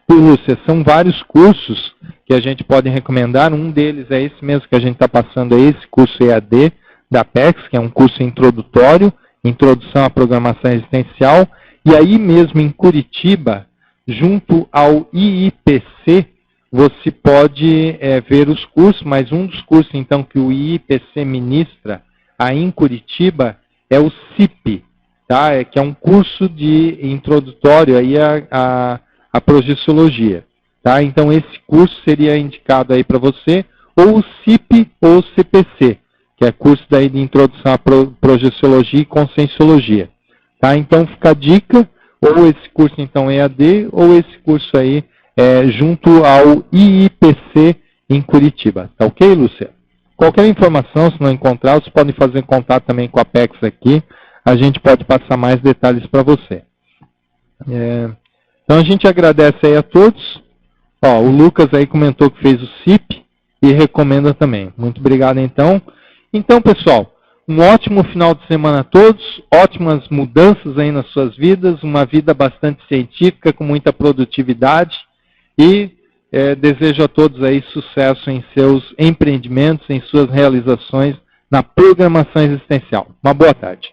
E, Lúcia, são vários cursos que a gente pode recomendar. Um deles é esse mesmo que a gente está passando aí, esse curso EAD, da Apex, que é um curso introdutório, Introdução à Programação Existencial, e aí mesmo em Curitiba, junto ao IIPC, você pode ver os cursos, mas um dos cursos então que o IIPC ministra aí em Curitiba é o CIP, tá? Que é um curso de introdutório aí a projeciologia. Tá? Então esse curso seria indicado aí para você, ou o CIP ou o CPC, que é curso daí de introdução à projeciologia e conscienciologia. Tá? Então fica a dica, ou esse curso então EAD, ou esse curso aí junto ao IIPC em Curitiba. Tá ok, Lúcia? Qualquer informação, se não encontrar, vocês podem fazer contato também com a Apex aqui, a gente pode passar mais detalhes para você. Então a gente agradece aí a todos. Ó, o Lucas aí comentou que fez o CIP e recomenda também. Muito obrigado então. Então, pessoal, um ótimo final de semana a todos, ótimas mudanças aí nas suas vidas, uma vida bastante científica, com muita produtividade e desejo a todos aí sucesso em seus empreendimentos, em suas realizações na programação existencial. Uma boa tarde.